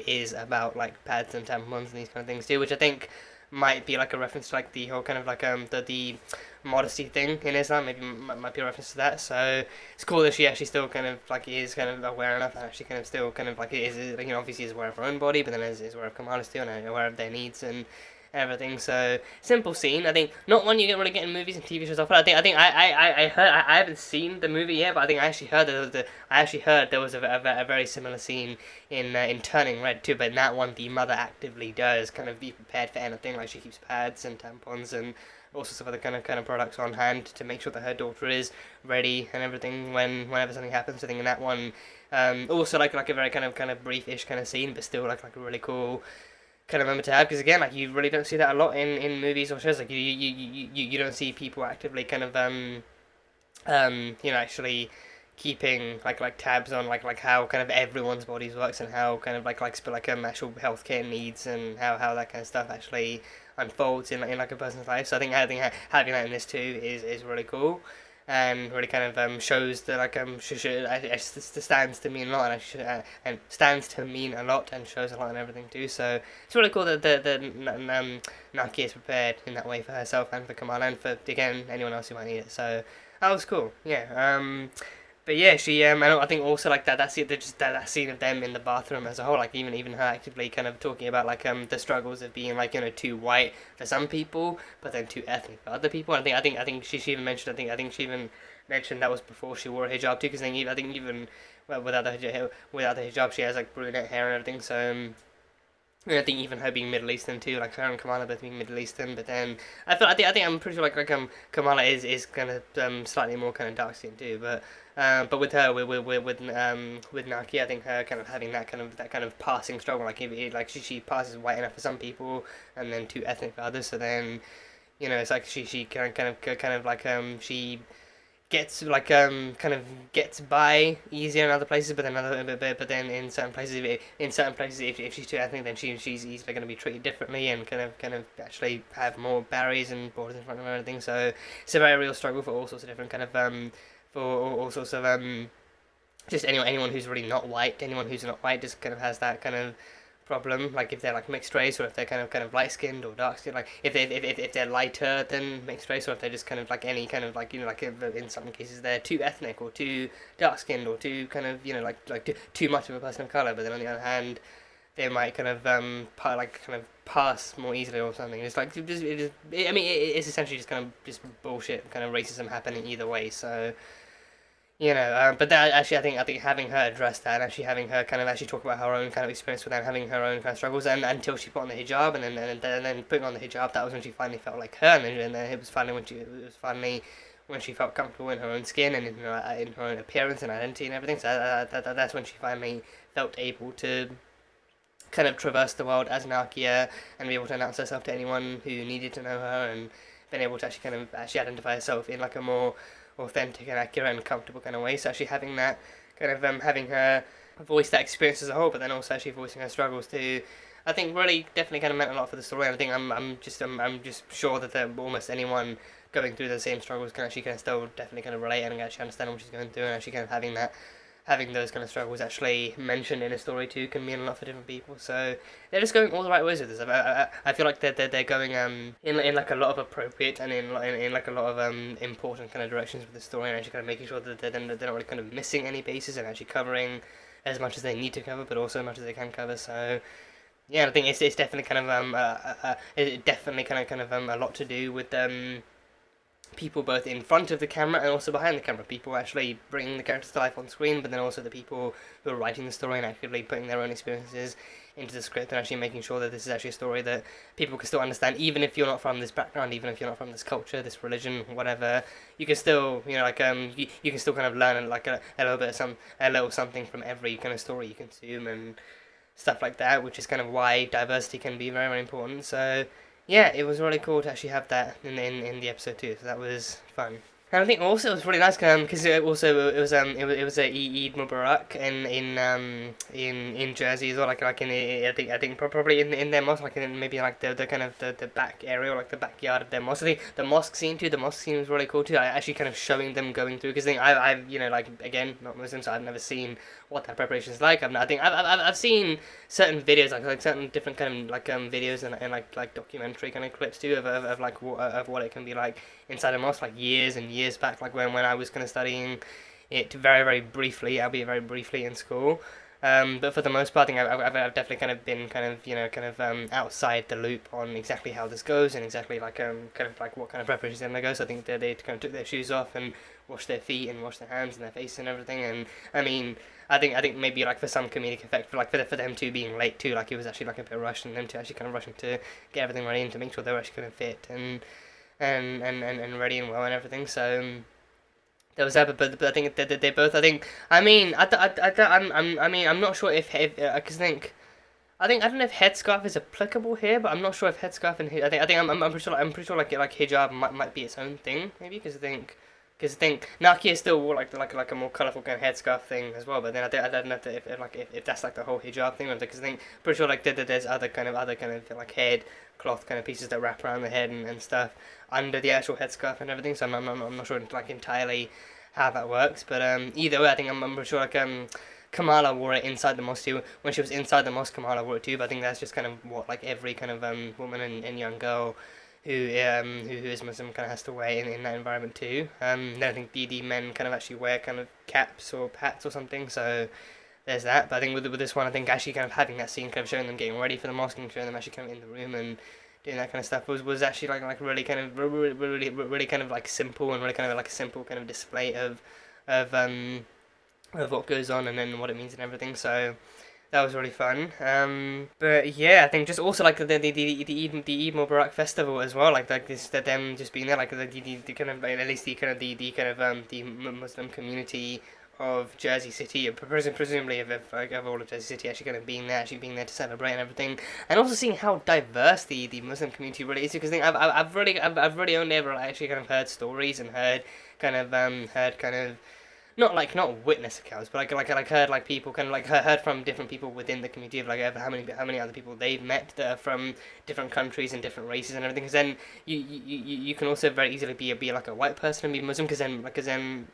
is about like pads and tampons and these kind of things too, which I think might be like a reference to like the whole kind of like the modesty thing in Islam. Maybe might be a reference to that. So it's cool that she actually still kind of like is kind of aware enough and actually kind of still kind of like is, you know, obviously is aware of her own body, but then is aware of Kamala's too and aware of their needs and everything. So simple scene. I think not one you really get in movies and TV shows often. I heard I haven't seen the movie yet, but I think I actually heard there was a very similar scene in Turning Red too. But in that one, the mother actively does kind of be prepared for anything. Like she keeps pads and tampons and all sorts of other kind of products on hand to make sure that her daughter is ready and everything whenever something happens. I think in that one, also like a very kind of brief-ish kind of scene, but still like a really cool kind of moment to have, because again, like, you really don't see that a lot in movies or shows. Like you don't see people actively kind of you know, actually keeping like tabs on like how kind of everyone's bodies works and how kind of like actual healthcare needs and how that kind of stuff actually unfolds in like a person's life. So I think having that in this too is really cool. And really kind of shows that like stands to mean a lot and stands to mean a lot and shows a lot and everything too. So it's really cool that Nakia is prepared in that way for herself and for Kamala and for again anyone else who might need it. So that was cool. Yeah. But yeah, she and I think also like that scene of them in the bathroom as a whole, like even her actively kind of talking about like the struggles of being like, you know, too white for some people, but then too ethnic for other people. I think she even mentioned that was before she wore a hijab too, because I think even without the hijab she has like brunette hair and everything. So I think even her being Middle Eastern too, like her and Kamala both being Middle Eastern, but then I think I'm pretty sure like Kamala is kind of slightly more kind of dark skinned too, but with her with Nakia, I think her kind of having that kind of passing struggle, like she passes white enough for some people and then too ethnic for others, so then, you know, it's like she kind of like she gets like kind of gets by easier in other places, but then in certain places if she's too ethnic, then she's easily going to be treated differently and kind of actually have more barriers and borders in front of her and everything. So it's a very real struggle for all sorts of different kind of for all sorts of just anyone who's really not white. Anyone who's not white just kind of has that kind of problem, like if they're like mixed race, or if they're kind of light skinned or dark skinned, like if they're lighter than mixed race, or if they're just kind of like any kind of like, you know, like if in some cases they're too ethnic or too dark skinned or too kind of, you know, like too much of a person of color. But then on the other hand, they might kind of pass more easily or something. It's like it's essentially just kind of just bullshit kind of racism happening either way. So. You know, but that actually, I think having her address that, and actually having her kind of actually talk about her own kind of experience with that, and having her own kind of struggles, and until she put on the hijab, and then putting on the hijab, that was when she finally felt like her, and then it was finally when she felt comfortable in her own skin and in her own appearance and identity and everything. So that's when she finally felt able to kind of traverse the world as Nakia and be able to announce herself to anyone who needed to know her, and been able to actually identify herself in like a more authentic and accurate and comfortable kind of way. So actually having that kind of having her voice that experience as a whole, but then also actually voicing her struggles too, I think really definitely kind of meant a lot for the story. And I think I'm just sure that almost anyone going through the same struggles can actually kind of still definitely kind of relate and actually understand what she's going through, and actually kind of having those kind of struggles actually mentioned in a story too can mean a lot for different people. So they're just going all the right ways with this. I feel like they're going in like a lot of appropriate and in like a lot of important kind of directions with the story, and actually kind of making sure that they're not really kind of missing any bases, and actually covering as much as they need to cover, but also as much as they can cover. So yeah, I think it's definitely kind of it definitely kind of a lot to do with people both in front of the camera and also behind the camera. People actually bringing the characters to life on screen, but then also the people who are writing the story and actively putting their own experiences into the script, and actually making sure that this is actually a story that people can still understand, even if you're not from this background, even if you're not from this culture, this religion, whatever. You can still, you know, like you can still kind of learn like a little something from every kind of story you consume and stuff like that, which is kind of why diversity can be very, very important. So yeah, it was really cool to actually have that in the episode too. So that was fun. And I think also it was really nice because it was a Eid Mubarak in Jersey as well. Like I think probably in their mosque, like in maybe like the kind of the back area or like the backyard of their mosque. I think the mosque scene was really cool too. I actually kind of showing them going through, because I've you know, like, again, not Muslim, so I've never seen what that preparation is like. I've seen certain videos, like certain different kind of like videos and like documentary kind of clips too of what it can be like inside a mosque, like years and years back, like when I was kind of studying it very, very briefly, albeit very briefly in school. But for the most part, I think I've definitely kind of been outside the loop on exactly how this goes, and exactly like kind of like what kind of preparations in there goes. So I think they kind of took their shoes off and washed their feet and washed their hands and their face and everything. And I mean, I think maybe like for some comedic effect, for them too being late too, like it was actually like a bit rushed, and them to actually kind of rushing to get everything ready and to make sure they were actually going to fit and ready and well and everything. So there was that, but I think they both. I'm not sure if because I don't know if headscarf is applicable here, but I'm not sure if headscarf and I'm pretty sure like hijab might be its own thing, maybe, because I think Nakia still wore like a more colourful kind of headscarf thing as well, but then I don't know if that's like the whole hijab thing, because I think pretty sure like there's other kind of like head cloth kind of pieces that wrap around the head and stuff under the actual headscarf and everything. So I'm not sure like entirely how that works, but either way, I think I'm pretty sure like Kamala wore it inside the mosque too. When she was inside the mosque, Kamala wore it too. But I think that's just kind of what like every kind of woman and young girl who is Muslim kind of has to wear in that environment too. Then I think the men kind of actually wear kind of caps or hats or something. So there's that. But I think with this one, I think actually kind of having that scene, kind of showing them getting ready for the mosque and showing them actually kind of in the room and doing that kind of stuff was actually like really kind of really kind of like simple, and really kind of like a simple kind of display of what goes on and then what it means and everything. So that was really fun. But yeah, I think just also like the Eid Mubarak festival as well, like this, that them just being there, like the kind of like, at least the Muslim community of Jersey City, presumably of all of Jersey City, actually kind of being there to celebrate and everything, and also seeing how diverse the Muslim community really is. Because I think I've really only ever actually kind of heard stories and heard not witness accounts, but like heard like people kind of like heard from different people within the community of like how many other people they've met that are from different countries and different races and everything. Because then you can also very easily be like a white person and be Muslim, because then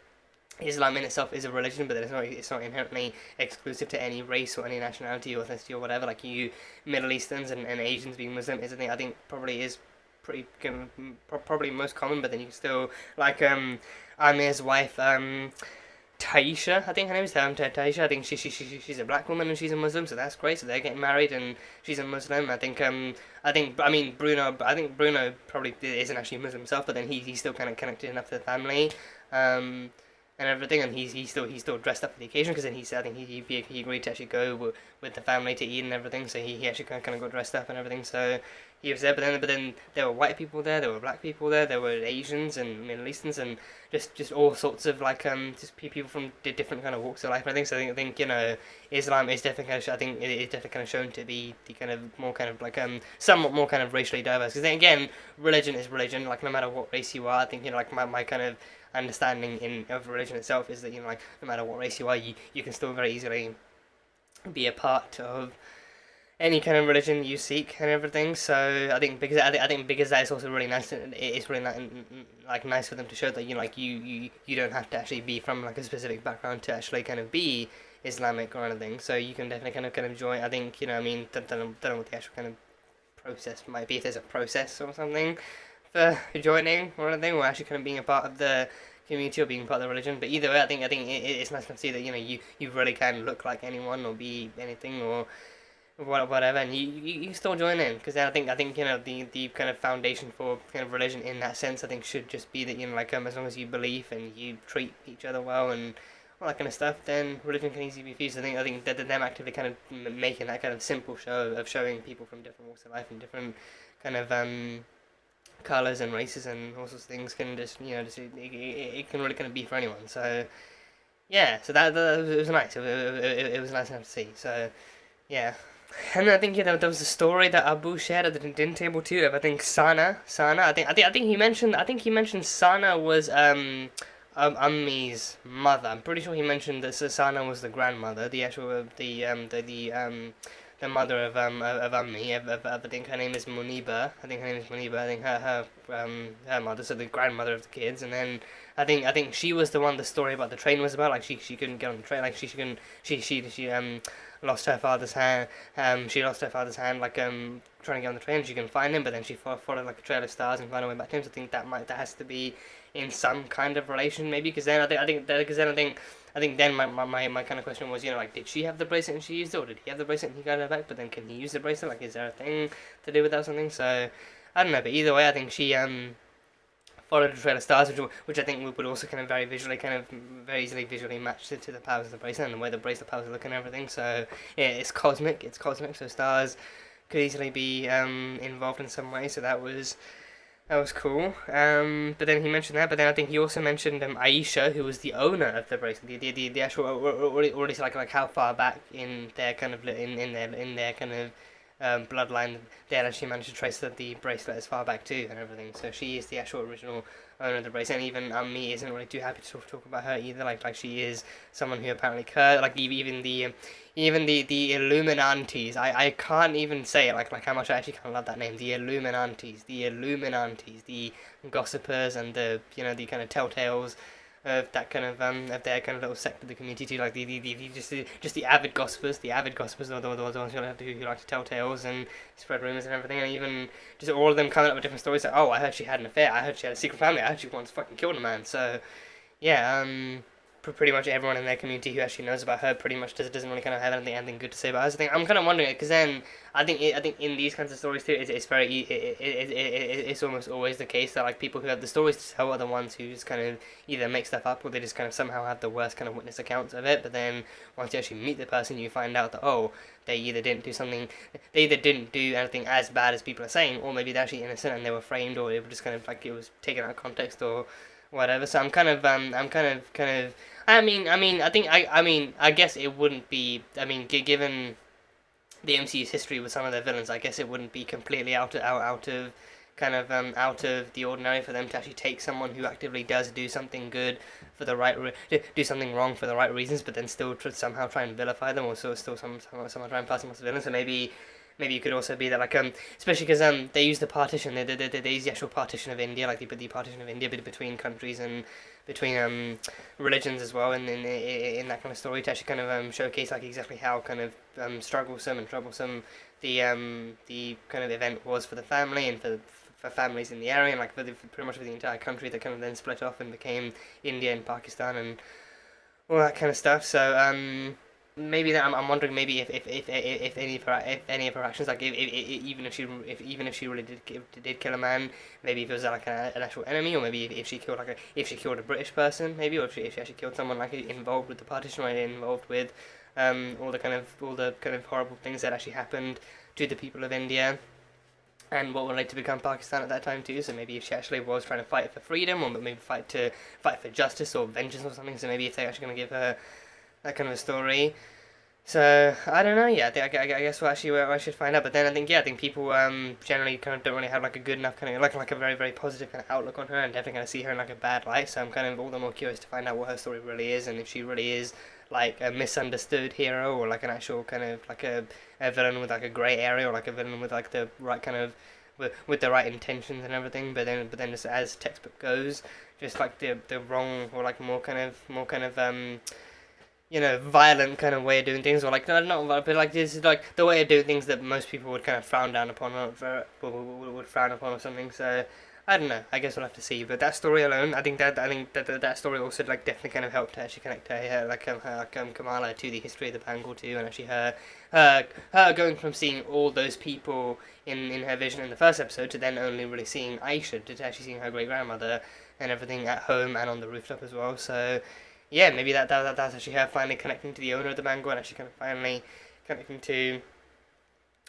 Islam in itself is a religion, but it's not inherently exclusive to any race or any nationality or ethnicity or whatever. Like you Middle Easterns and Asians being Muslim is a thing I think probably is pretty probably most common, but then you can still like Amir's wife Taisha, I think her name is Taisha. I think she's a black woman and she's a Muslim, so that's great. So they're getting married and she's a Muslim. I think Bruno probably isn't actually Muslim himself, but then he's still kind of connected enough to the family. And everything, and he's still dressed up for the occasion, because then he said I think he agreed to actually go with the family to eat and everything, so he actually kind of got dressed up and everything, so he was there. But then there were white people there were black people there were Asians and Middle Easterns, and just all sorts of like just people from different kind of walks of life and everything. So I think Islam is definitely kind of, I think it is definitely kind of shown to be the kind of more kind of like somewhat more kind of racially diverse, because then again religion is religion, like no matter what race you are. I think like my kind of understanding of religion itself is that like no matter what race you are, you can still very easily be a part of any kind of religion you seek and everything. So I think because that is also really nice. It's really like nice for them to show that you don't have to actually be from like a specific background to actually kind of be Islamic or anything. So you can definitely kind of join. I think don't know what the actual kind of process might be, if there's a process or something for joining or anything, or actually kind of being a part of the community or being part of the religion. But either way, I think it's nice to see that you really can look like anyone or be anything or whatever, and you still join in, because I think the kind of foundation for kind of religion in that sense I think should just be that as long as you believe and you treat each other well and all that kind of stuff, then religion can easily be fused. I think that them actively kind of making that kind of simple show of showing people from different walks of life and different kind of colours and races and all sorts of things can just it can really kind of be for anyone. So yeah, so that it was nice. It was nice enough to see. So yeah, and I think there was a story that Abu shared at the dinner table too of I think Sana. I think he mentioned Sana was Ummi's mother. I'm pretty sure he mentioned that Sana was the grandmother, the actual the mother of Ummi. I think her name is Muniba. I think her mother, so the grandmother of the kids. And then I think she was the one the story about the train was about. Like she couldn't get on the train. Like she lost her father's hand. She lost her father's hand like trying to get on the train. She couldn't find him, but then she followed like a trail of stars and found her way back to him. So I think that has to be in some kind of relation maybe, because then I think then my kind of question was, did she have the bracelet and she used it, or did he have the bracelet and he got it back, but then can he use the bracelet? Like, is there a thing to do with that or something? So, I don't know, but either way, I think she followed the trail of stars, which I think would also kind of very easily visually match to the powers of the bracelet and the way the bracelet powers look and everything. So, yeah, it's cosmic, so stars could easily be involved in some way, so that was cool. But then he mentioned that. But then I think he also mentioned Aisha, who was the owner of the bracelet. The actual already like how far back in their kind of in their kind of bloodline they had actually managed to trace the bracelet as far back too and everything. So she is the actual original owner of the bracelet. And even me isn't really too happy to talk about her either. Like she is someone who apparently like even the Illuminantes. I can't even say it, like how much I actually kind of love that name. The Illuminantes, the gossipers and the the kind of telltales of that kind of their kind of little sect of the community too. Like just the avid gossipers. The avid gossipers are the ones who like to tell tales and spread rumors and everything. And even just all of them coming up with different stories. Like, oh, I heard she had an affair. I heard she had a secret family. I heard she once fucking killed a man. So yeah, pretty much everyone in their community who actually knows about her pretty much doesn't really kind of have anything good to say about her. So I'm kind of wondering, because then I think in these kinds of stories too, it's almost always the case that like people who have the stories to tell are the ones who just kind of either make stuff up or they just kind of somehow have the worst kind of witness accounts of it. But then once you actually meet the person, you find out that they either didn't do anything as bad as people are saying, or maybe they're actually innocent and they were framed, or it was just kind of like it was taken out of context or whatever. So I guess it wouldn't be, given the MCU's history with some of their villains, I guess it wouldn't be completely out of the ordinary for them to actually take someone who actively does do something good for the do something wrong for the right reasons, but then still somehow try and vilify them, or still somehow try and pass them as a villain. So maybe maybe you could also be that like especially because they use the partition, they use the actual partition of India, like the partition of India between countries and between religions as well, and in that kind of story to actually kind of showcase like exactly how kind of strugglesome and troublesome the kind of event was for the family and for families in the area, and like for pretty much for the entire country that kind of then split off and became India and Pakistan and all that kind of stuff. So maybe that I'm wondering maybe if any of her actions, like even if she really did kill a man, maybe if it was like an actual enemy, or maybe if she killed if she killed a British person, maybe, or if she actually killed someone like involved with the partition, or involved with all the kind of horrible things that actually happened to the people of India and what would like to become Pakistan at that time too. So maybe if she actually was trying to fight for freedom, or maybe fight for justice or vengeance or something. So maybe if they're actually going to give her that kind of a story. So I don't know. Yeah, I guess I should find out. But then I think people generally kind of don't really have like a good enough kind of like a very very positive kind of outlook on her, and definitely going to see her in like a bad light. So I'm kind of all the more curious to find out what her story really is, and if she really is like a misunderstood hero, or like an actual kind of like a villain with like a grey area, or like a villain with like the right kind of with the right intentions and everything. But then just as textbook goes, just like the wrong, or like more kind of violent kind of way of doing things, or like not violent, but like this is like the way of doing things that most people would kind of frown down upon, or would frown upon or something. So I don't know. I guess we'll have to see. But that story alone, I think that story also like definitely kind of helped to actually connect her Kamala to the history of the Bengal too, and actually her going from seeing all those people in her vision in the first episode to then only really seeing Aisha, to actually seeing her great grandmother and everything at home and on the rooftop as well. So yeah, maybe that's actually her finally connecting to the owner of the Bengal, and actually kind of finally connecting to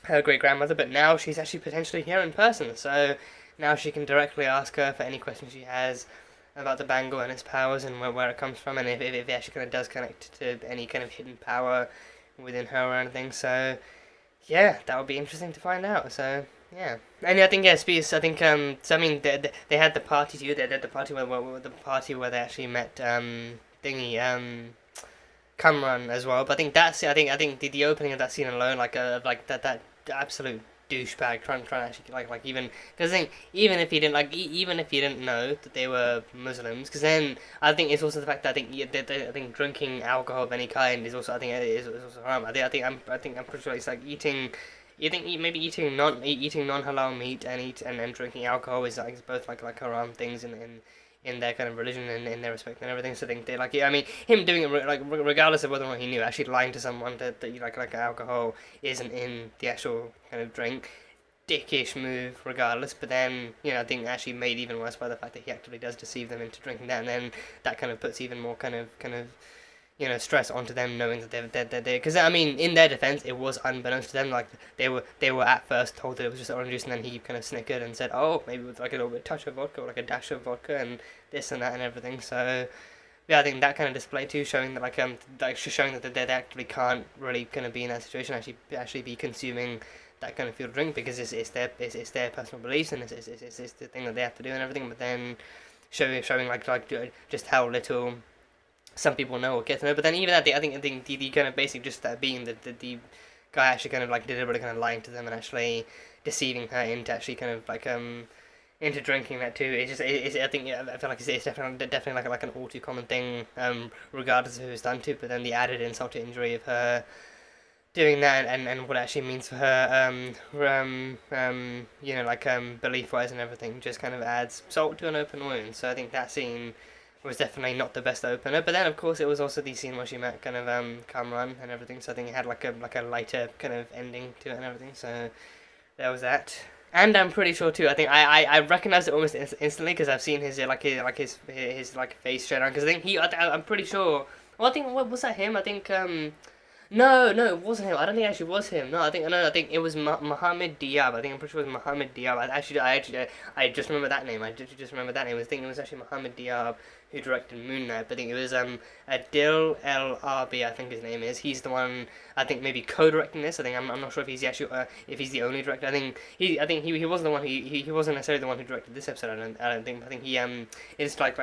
her great grandmother. But now she's actually potentially here in person, so now she can directly ask her for any questions she has about the Bengal and its powers and where it comes from, and if it actually kind of does connect to any kind of hidden power within her or anything. So yeah, that would be interesting to find out. So yeah, and I think because I think so I mean they had the party too. They had the party where they actually met Kamran as well. But I think I think the opening of that scene alone, like that absolute douchebag trying to actually like even, because I think even if he didn't know that they were Muslims, because then I think it's also the fact that I think drinking alcohol of any kind is also is also haram. I think I'm pretty sure it's like eating non-halal meat and drinking alcohol is like both like haram things in their kind of religion and in their respect and everything. So I think they like, I mean, him doing it like regardless of whether or not he knew, actually lying to someone that you like alcohol isn't in the actual kind of drink, dickish move regardless. But then I think actually made even worse by the fact that he actively does deceive them into drinking that, and then that kind of puts even more kind of stress onto them, knowing that they're because I mean, in their defense, it was unbeknownst to them. Like they were at first told that it was just orange juice, and then he kind of snickered and said, "Oh, maybe with like a little bit touch of vodka, or like a dash of vodka, and this and that and everything." So yeah, I think that kind of display too, showing that showing that they actually can't really kind of be in that situation, actually be consuming that kind of fuel drink, because it's their personal beliefs, and it's the thing that they have to do and everything. But then showing like just how little some people know or get to know. But then even that, I think the kind of basic, just that being the guy actually kind of like deliberately kind of lying to them and actually deceiving her into actually kind of like into drinking that too. It's just I think I feel like it's definitely like an all too common thing, regardless of who it's done to. But then the added insult to injury of her doing that and what it actually means for her belief wise and everything just kind of adds salt to an open wound. So I think that scene was definitely not the best opener. But then of course it was also the scene where she met kind of Kamran and everything, so I think it had like a lighter kind of ending to it and everything. So there was that. And I'm pretty sure too, I think I recognized it almost instantly, because I've seen his face straight on, because I think I'm pretty sure, well, I think, what was that, him? I think no, it wasn't him. I don't think it actually was him. No, I think it was Mohammed Diab. I think I'm pretty sure it was Mohammed Diab. I just remember that name. I just remember that name. I was thinking it was actually Mohammed Diab who directed Moon Knight. But I think it was Adil El Arbi, I think his name is. He's the one, I think, maybe co-directing this. I think I'm not sure if he's the actual if he's the only director. I think he wasn't the one. He wasn't necessarily the one who directed this episode. I don't think. I think he it's like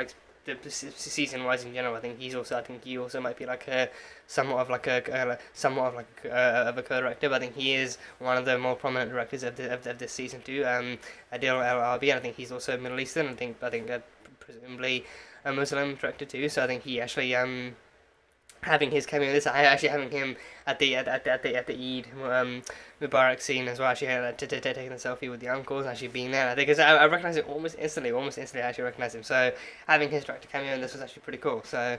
season wise in general. I think he also might be like a somewhat of of a co-director, but I think he is one of the more prominent directors of this season too. Adil El Arbi, and I think he's also Middle Eastern. I think presumably a Muslim director too. So I think he actually having his cameo in this, actually having him at the Eid Mubarak scene as well, actually taking a selfie with the uncles, actually being there. I think I recognise it almost instantly. I actually recognise him. So having his director cameo in this was actually pretty cool. So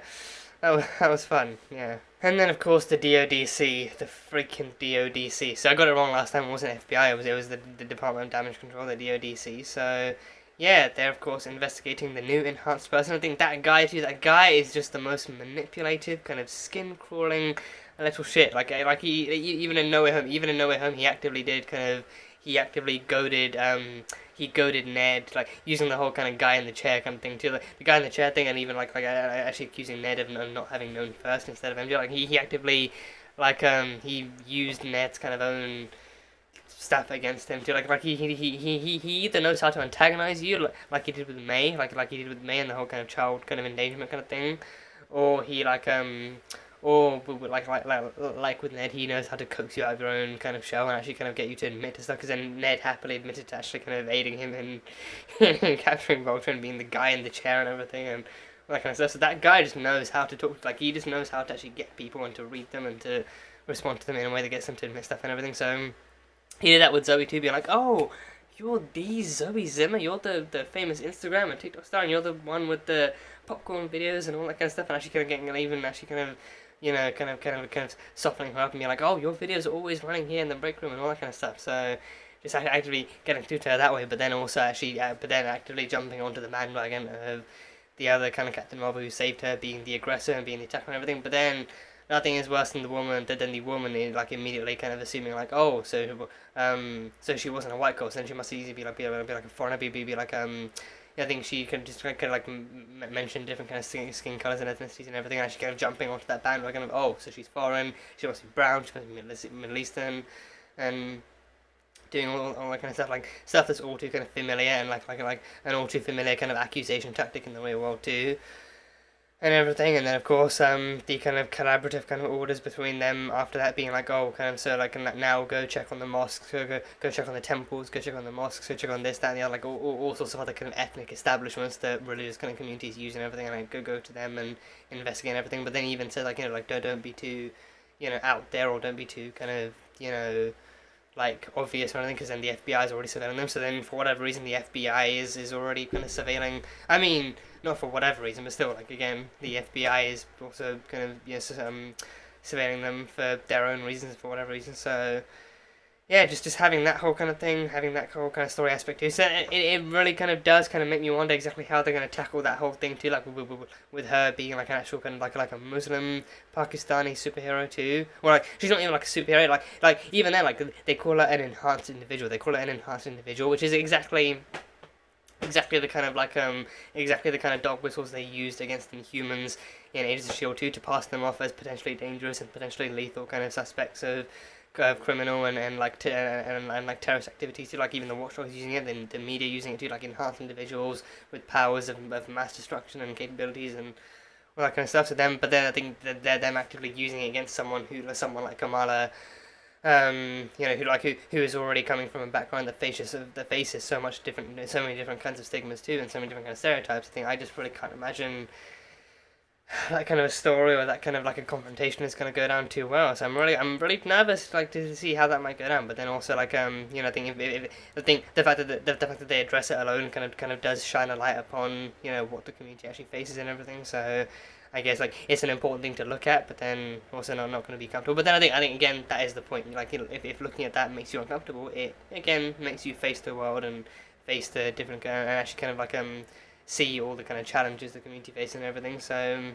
that was fun, yeah. And then of course the DODC, the freaking DODC. So I got it wrong last time. It wasn't FBI. It was the Department of Damage Control, the DODC. So yeah, they're of course investigating the new enhanced person. I think that guy is just the most manipulative, kind of skin crawling little shit. Like he even in No Way Home, he actively goaded Ned, like using the whole kind of guy in the chair kind of thing too, like the guy in the chair thing, and even like actually accusing Ned of not having known first instead of MJ. Like he actively he used Ned's kind of own stuff against him too. Like he either knows how to antagonize you, like he did with May, and the whole kind of child kind of endangerment kind of thing, or he or like with Ned, he knows how to coax you out of your own kind of shell and actually kind of get you to admit to stuff. Because then Ned happily admitted to actually kind of aiding him in capturing Vulture and being the guy in the chair and everything and all that kind of stuff. So that guy just knows how to talk. Like he just knows how to actually get people and to read them and to respond to them in a way that gets them to admit stuff and everything. So he did that with Zoe too, being like, "Oh, you're the Zoe Zimmer. You're the famous Instagram and TikTok star, and you're the one with the popcorn videos and all that kind of stuff." And actually kind of getting even actually kind of, you know, kind of softening her up and being like, "Oh, your videos are always running here in the break room and all that kind of stuff." So just actively getting through to her that way, but then also actually, actively jumping onto the bandwagon of the other kind of Captain Marvel who saved her, being the aggressor and being the attacker and everything. But then nothing is worse than the woman is like immediately kind of assuming like, oh, so she wasn't a white girl, so then she must easily be like a foreigner, be like I think she can just kind of like mention different kind of skin colors and ethnicities and everything, and actually kind of jumping onto that bandwagon of, oh, so she's foreign, she must be brown, she must be Middle Eastern, and doing all that kind of stuff, like stuff that's all too kind of familiar and like an all too familiar kind of accusation tactic in the real world too. And everything, and then of course the kind of collaborative kind of orders between them after that being like, oh, kind of, so like now go check on the mosques, go check on the temples, go check on the mosques, go check on this, that, and the other, like all sorts of other kind of ethnic establishments that religious kind of communities use and everything, and like go to them and investigate everything. But then he even said like, you know, like don't be too, you know, out there, or don't be too kind of, you know, like obvious or anything, because then the FBI is already surveilling them. So then for whatever reason the FBI is already kind of surveilling, I mean, not for whatever reason, but still, like, again, the FBI is also kind of, yes, surveilling them for their own reasons, for whatever reason. So yeah, just having that whole kind of thing, having that whole kind of story aspect too. So it really kind of does kind of make me wonder exactly how they're going to tackle that whole thing too, like with her being like an actual kind of like a Muslim Pakistani superhero too. Well, like she's not even like a superhero, like even then, like they call her an enhanced individual. They call her an enhanced individual, which is exactly the kind of like exactly the kind of dog whistles they used against Inhumans in Agents of S.H.I.E.L.D. 2 to pass them off as potentially dangerous and potentially lethal kind of suspects of criminal and like terrorist activities too. Like even the Watchdogs using it, then the media using it too, like enhanced individuals with powers of mass destruction and capabilities and all that kind of stuff. So then I think that they're them actively using it against someone like Kamala, you know, who is already coming from a background that faces so many different kinds of stigmas too, and so many different kind of stereotypes. I think I just really can't imagine that kind of a story or that kind of like a confrontation is going to go down too well. So I'm really nervous like to see how that might go down. But then also like you know, I think the fact that they address it alone kind of does shine a light upon, you know, what the community actually faces and everything. So I guess like it's an important thing to look at, but then also not going to be comfortable. But then I think again that is the point. Like, you know, if looking at that makes you uncomfortable, it again makes you face the world and face the different and actually kind of like see all the kind of challenges the community faces and everything. So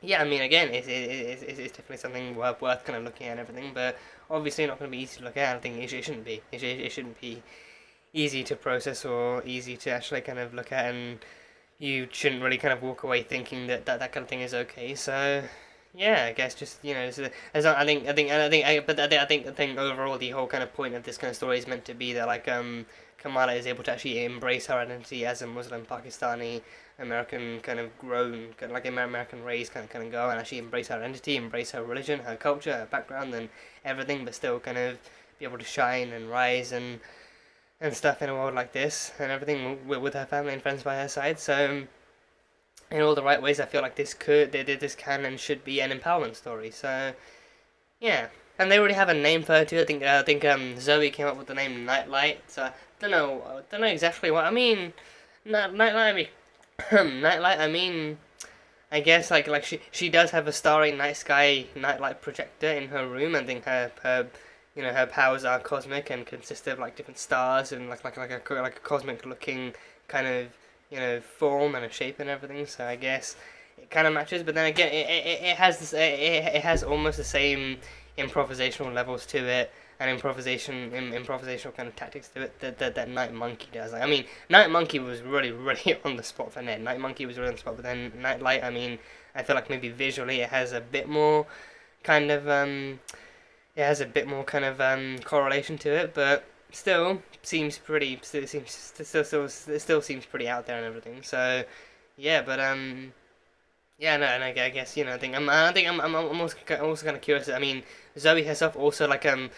yeah, I mean, again, it's definitely something worth kind of looking at and everything, but obviously not going to be easy to look at. I think it shouldn't be. It shouldn't be easy to process or easy to actually kind of look at, and you shouldn't really kind of walk away thinking that kind of thing is okay. So yeah, I guess just as I think overall the whole kind of point of this kind of story is meant to be that like Kamala is able to actually embrace her identity as a Muslim Pakistani American kind of grown like American raised kind of girl, and actually embrace her identity, embrace her religion, her culture, her background, and everything, but still kind of be able to shine and rise and stuff in a world like this and everything with her family and friends by her side. So in all the right ways, I feel like this can and should be an empowerment story. So yeah, and they already have a name for her too. I think Zoe came up with the name Nightlight. So I don't know exactly what I mean. Nightlight. I mean, Nightlight. I mean, I guess like she does have a starry night sky nightlight projector in her room. I think her her powers are cosmic and consist of like different stars and like a cosmic looking kind of form and a shape and everything. So I guess it kind of matches, but then again it has this it has almost the same improvisational levels to it and improvisational kind of tactics to it that Night Monkey does. Like, I mean, Night Monkey was really on the spot for Ned. Night Monkey was really on the spot, but then Nightlight, I mean, I feel like maybe visually it has a bit more kind of correlation to it, but still seems pretty still seems pretty out there and everything. So yeah, but yeah, no, and I guess I think I'm also kind of curious. I mean, Zoe herself also did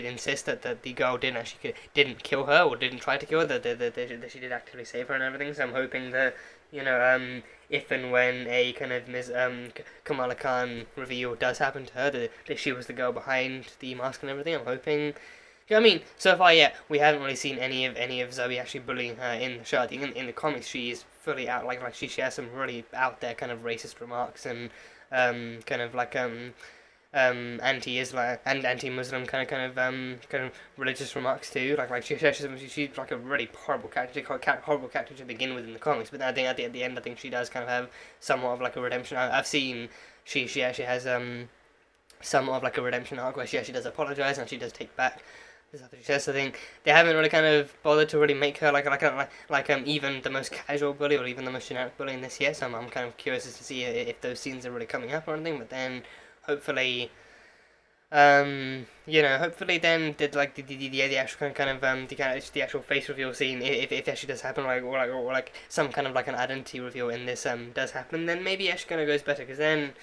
insist that the girl didn't kill her or didn't try to kill her, that she did actively save her and everything. So I'm hoping that if and when a kind of Kamala Khan reveal does happen to her, that she was the girl behind the mask and everything. I'm hoping. I mean, so far, yeah, we haven't really seen any of Zoe actually bullying her in the show. I think in the comics she is fully out, like she has some really out there kind of racist remarks and kind of like anti-Islam and anti-Muslim kind of religious remarks too. Like she's like a really horrible character to begin with in the comics. But then I think at the end, I think she does kind of have somewhat of like a redemption. I've seen she actually has somewhat of like a redemption arc where she actually does apologize and she does take back the stuff that she says. I think they haven't really kind of bothered to really make her like even the most casual bully or even the most generic bully in this yet. So I'm kind of curious as to see if those scenes are really coming up or anything. But then hopefully, hopefully then the actual the actual face reveal scene, if it actually does happen, or some kind of like an identity reveal in this does happen, then maybe it actually kind of goes better, because then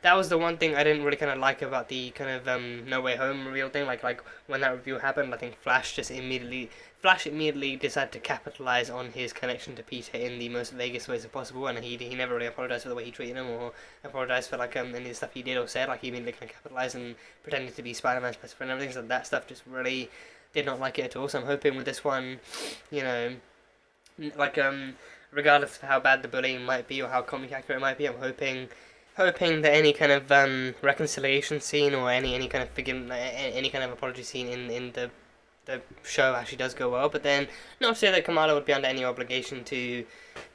that was the one thing I didn't really kind of like about the kind of No Way Home reveal thing. Like when that reveal happened, I think Flash immediately decided to capitalize on his connection to Peter in the most Vegas ways possible, and he never really apologized for the way he treated him or apologized for like any of the stuff he did or said. Like he immediately kind of capitalized and pretended to be Spider-Man's best friend and everything. So that stuff just really did not like it at all. So I'm hoping with this one, regardless of how bad the bullying might be or how comic accurate it might be, I'm hoping that any kind of reconciliation scene or any kind of apology scene in the show actually does go well. But then not to say that Kamala would be under any obligation to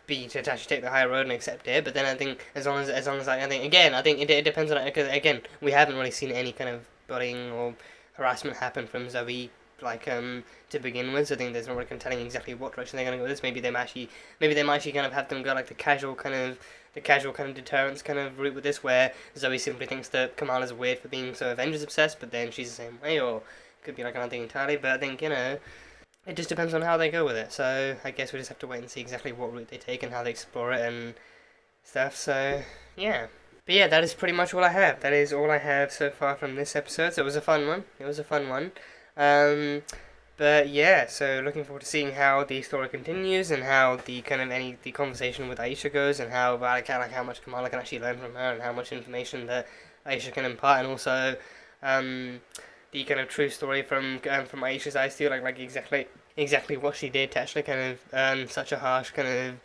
actually take the higher road and accept it. But then I think as long as I think it depends on it, because again we haven't really seen any kind of bullying or harassment happen from Zoe to begin with. So I think there's not really telling exactly what direction they're going to go with this. Maybe they might actually kind of have them go like the casual kind of deterrence kind of route with this, where Zoe simply thinks that Kamala's weird for being so Avengers obsessed, but then she's the same way, or could be like another thing entirely. But I think it just depends on how they go with it. So I guess we just have to wait and see exactly what route they take and how they explore it and stuff. So yeah. But yeah, that is pretty much all I have. That is all I have so far from this episode. So it was a fun one. But yeah, so looking forward to seeing how the story continues and how the conversation with Aisha goes, and how much Kamala can actually learn from her and how much information that Aisha can impart, and also the kind of true story from Aisha's eyes too, like exactly what she did to actually kind of earn such a harsh kind of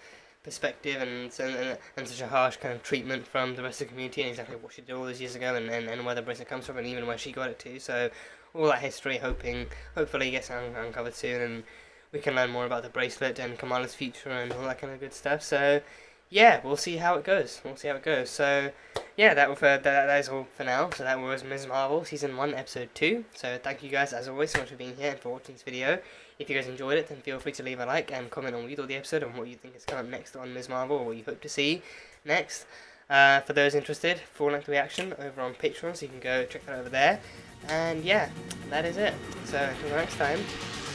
perspective and such a harsh kind of treatment from the rest of the community, and exactly what she did all those years ago, and where the bracelet comes from, and even where she got it to. So all that history hopefully gets uncovered soon, and we can learn more about the bracelet and Kamala's future and all that kind of good stuff. So yeah, we'll see how it goes. So yeah, that is all for now. So that was Ms. Marvel Season 1 Episode 2. So thank you guys as always so much for being here and for watching this video. If you guys enjoyed it, then feel free to leave a like and comment on what you thought of the episode and what you think is coming up next on Ms. Marvel, or what you hope to see next. For those interested, full-length reaction over on Patreon, so you can go check that over there. And yeah, that is it. So until next time,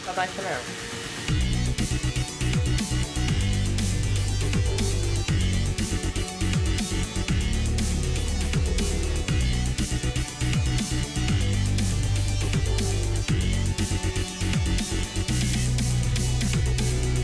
bye bye for now.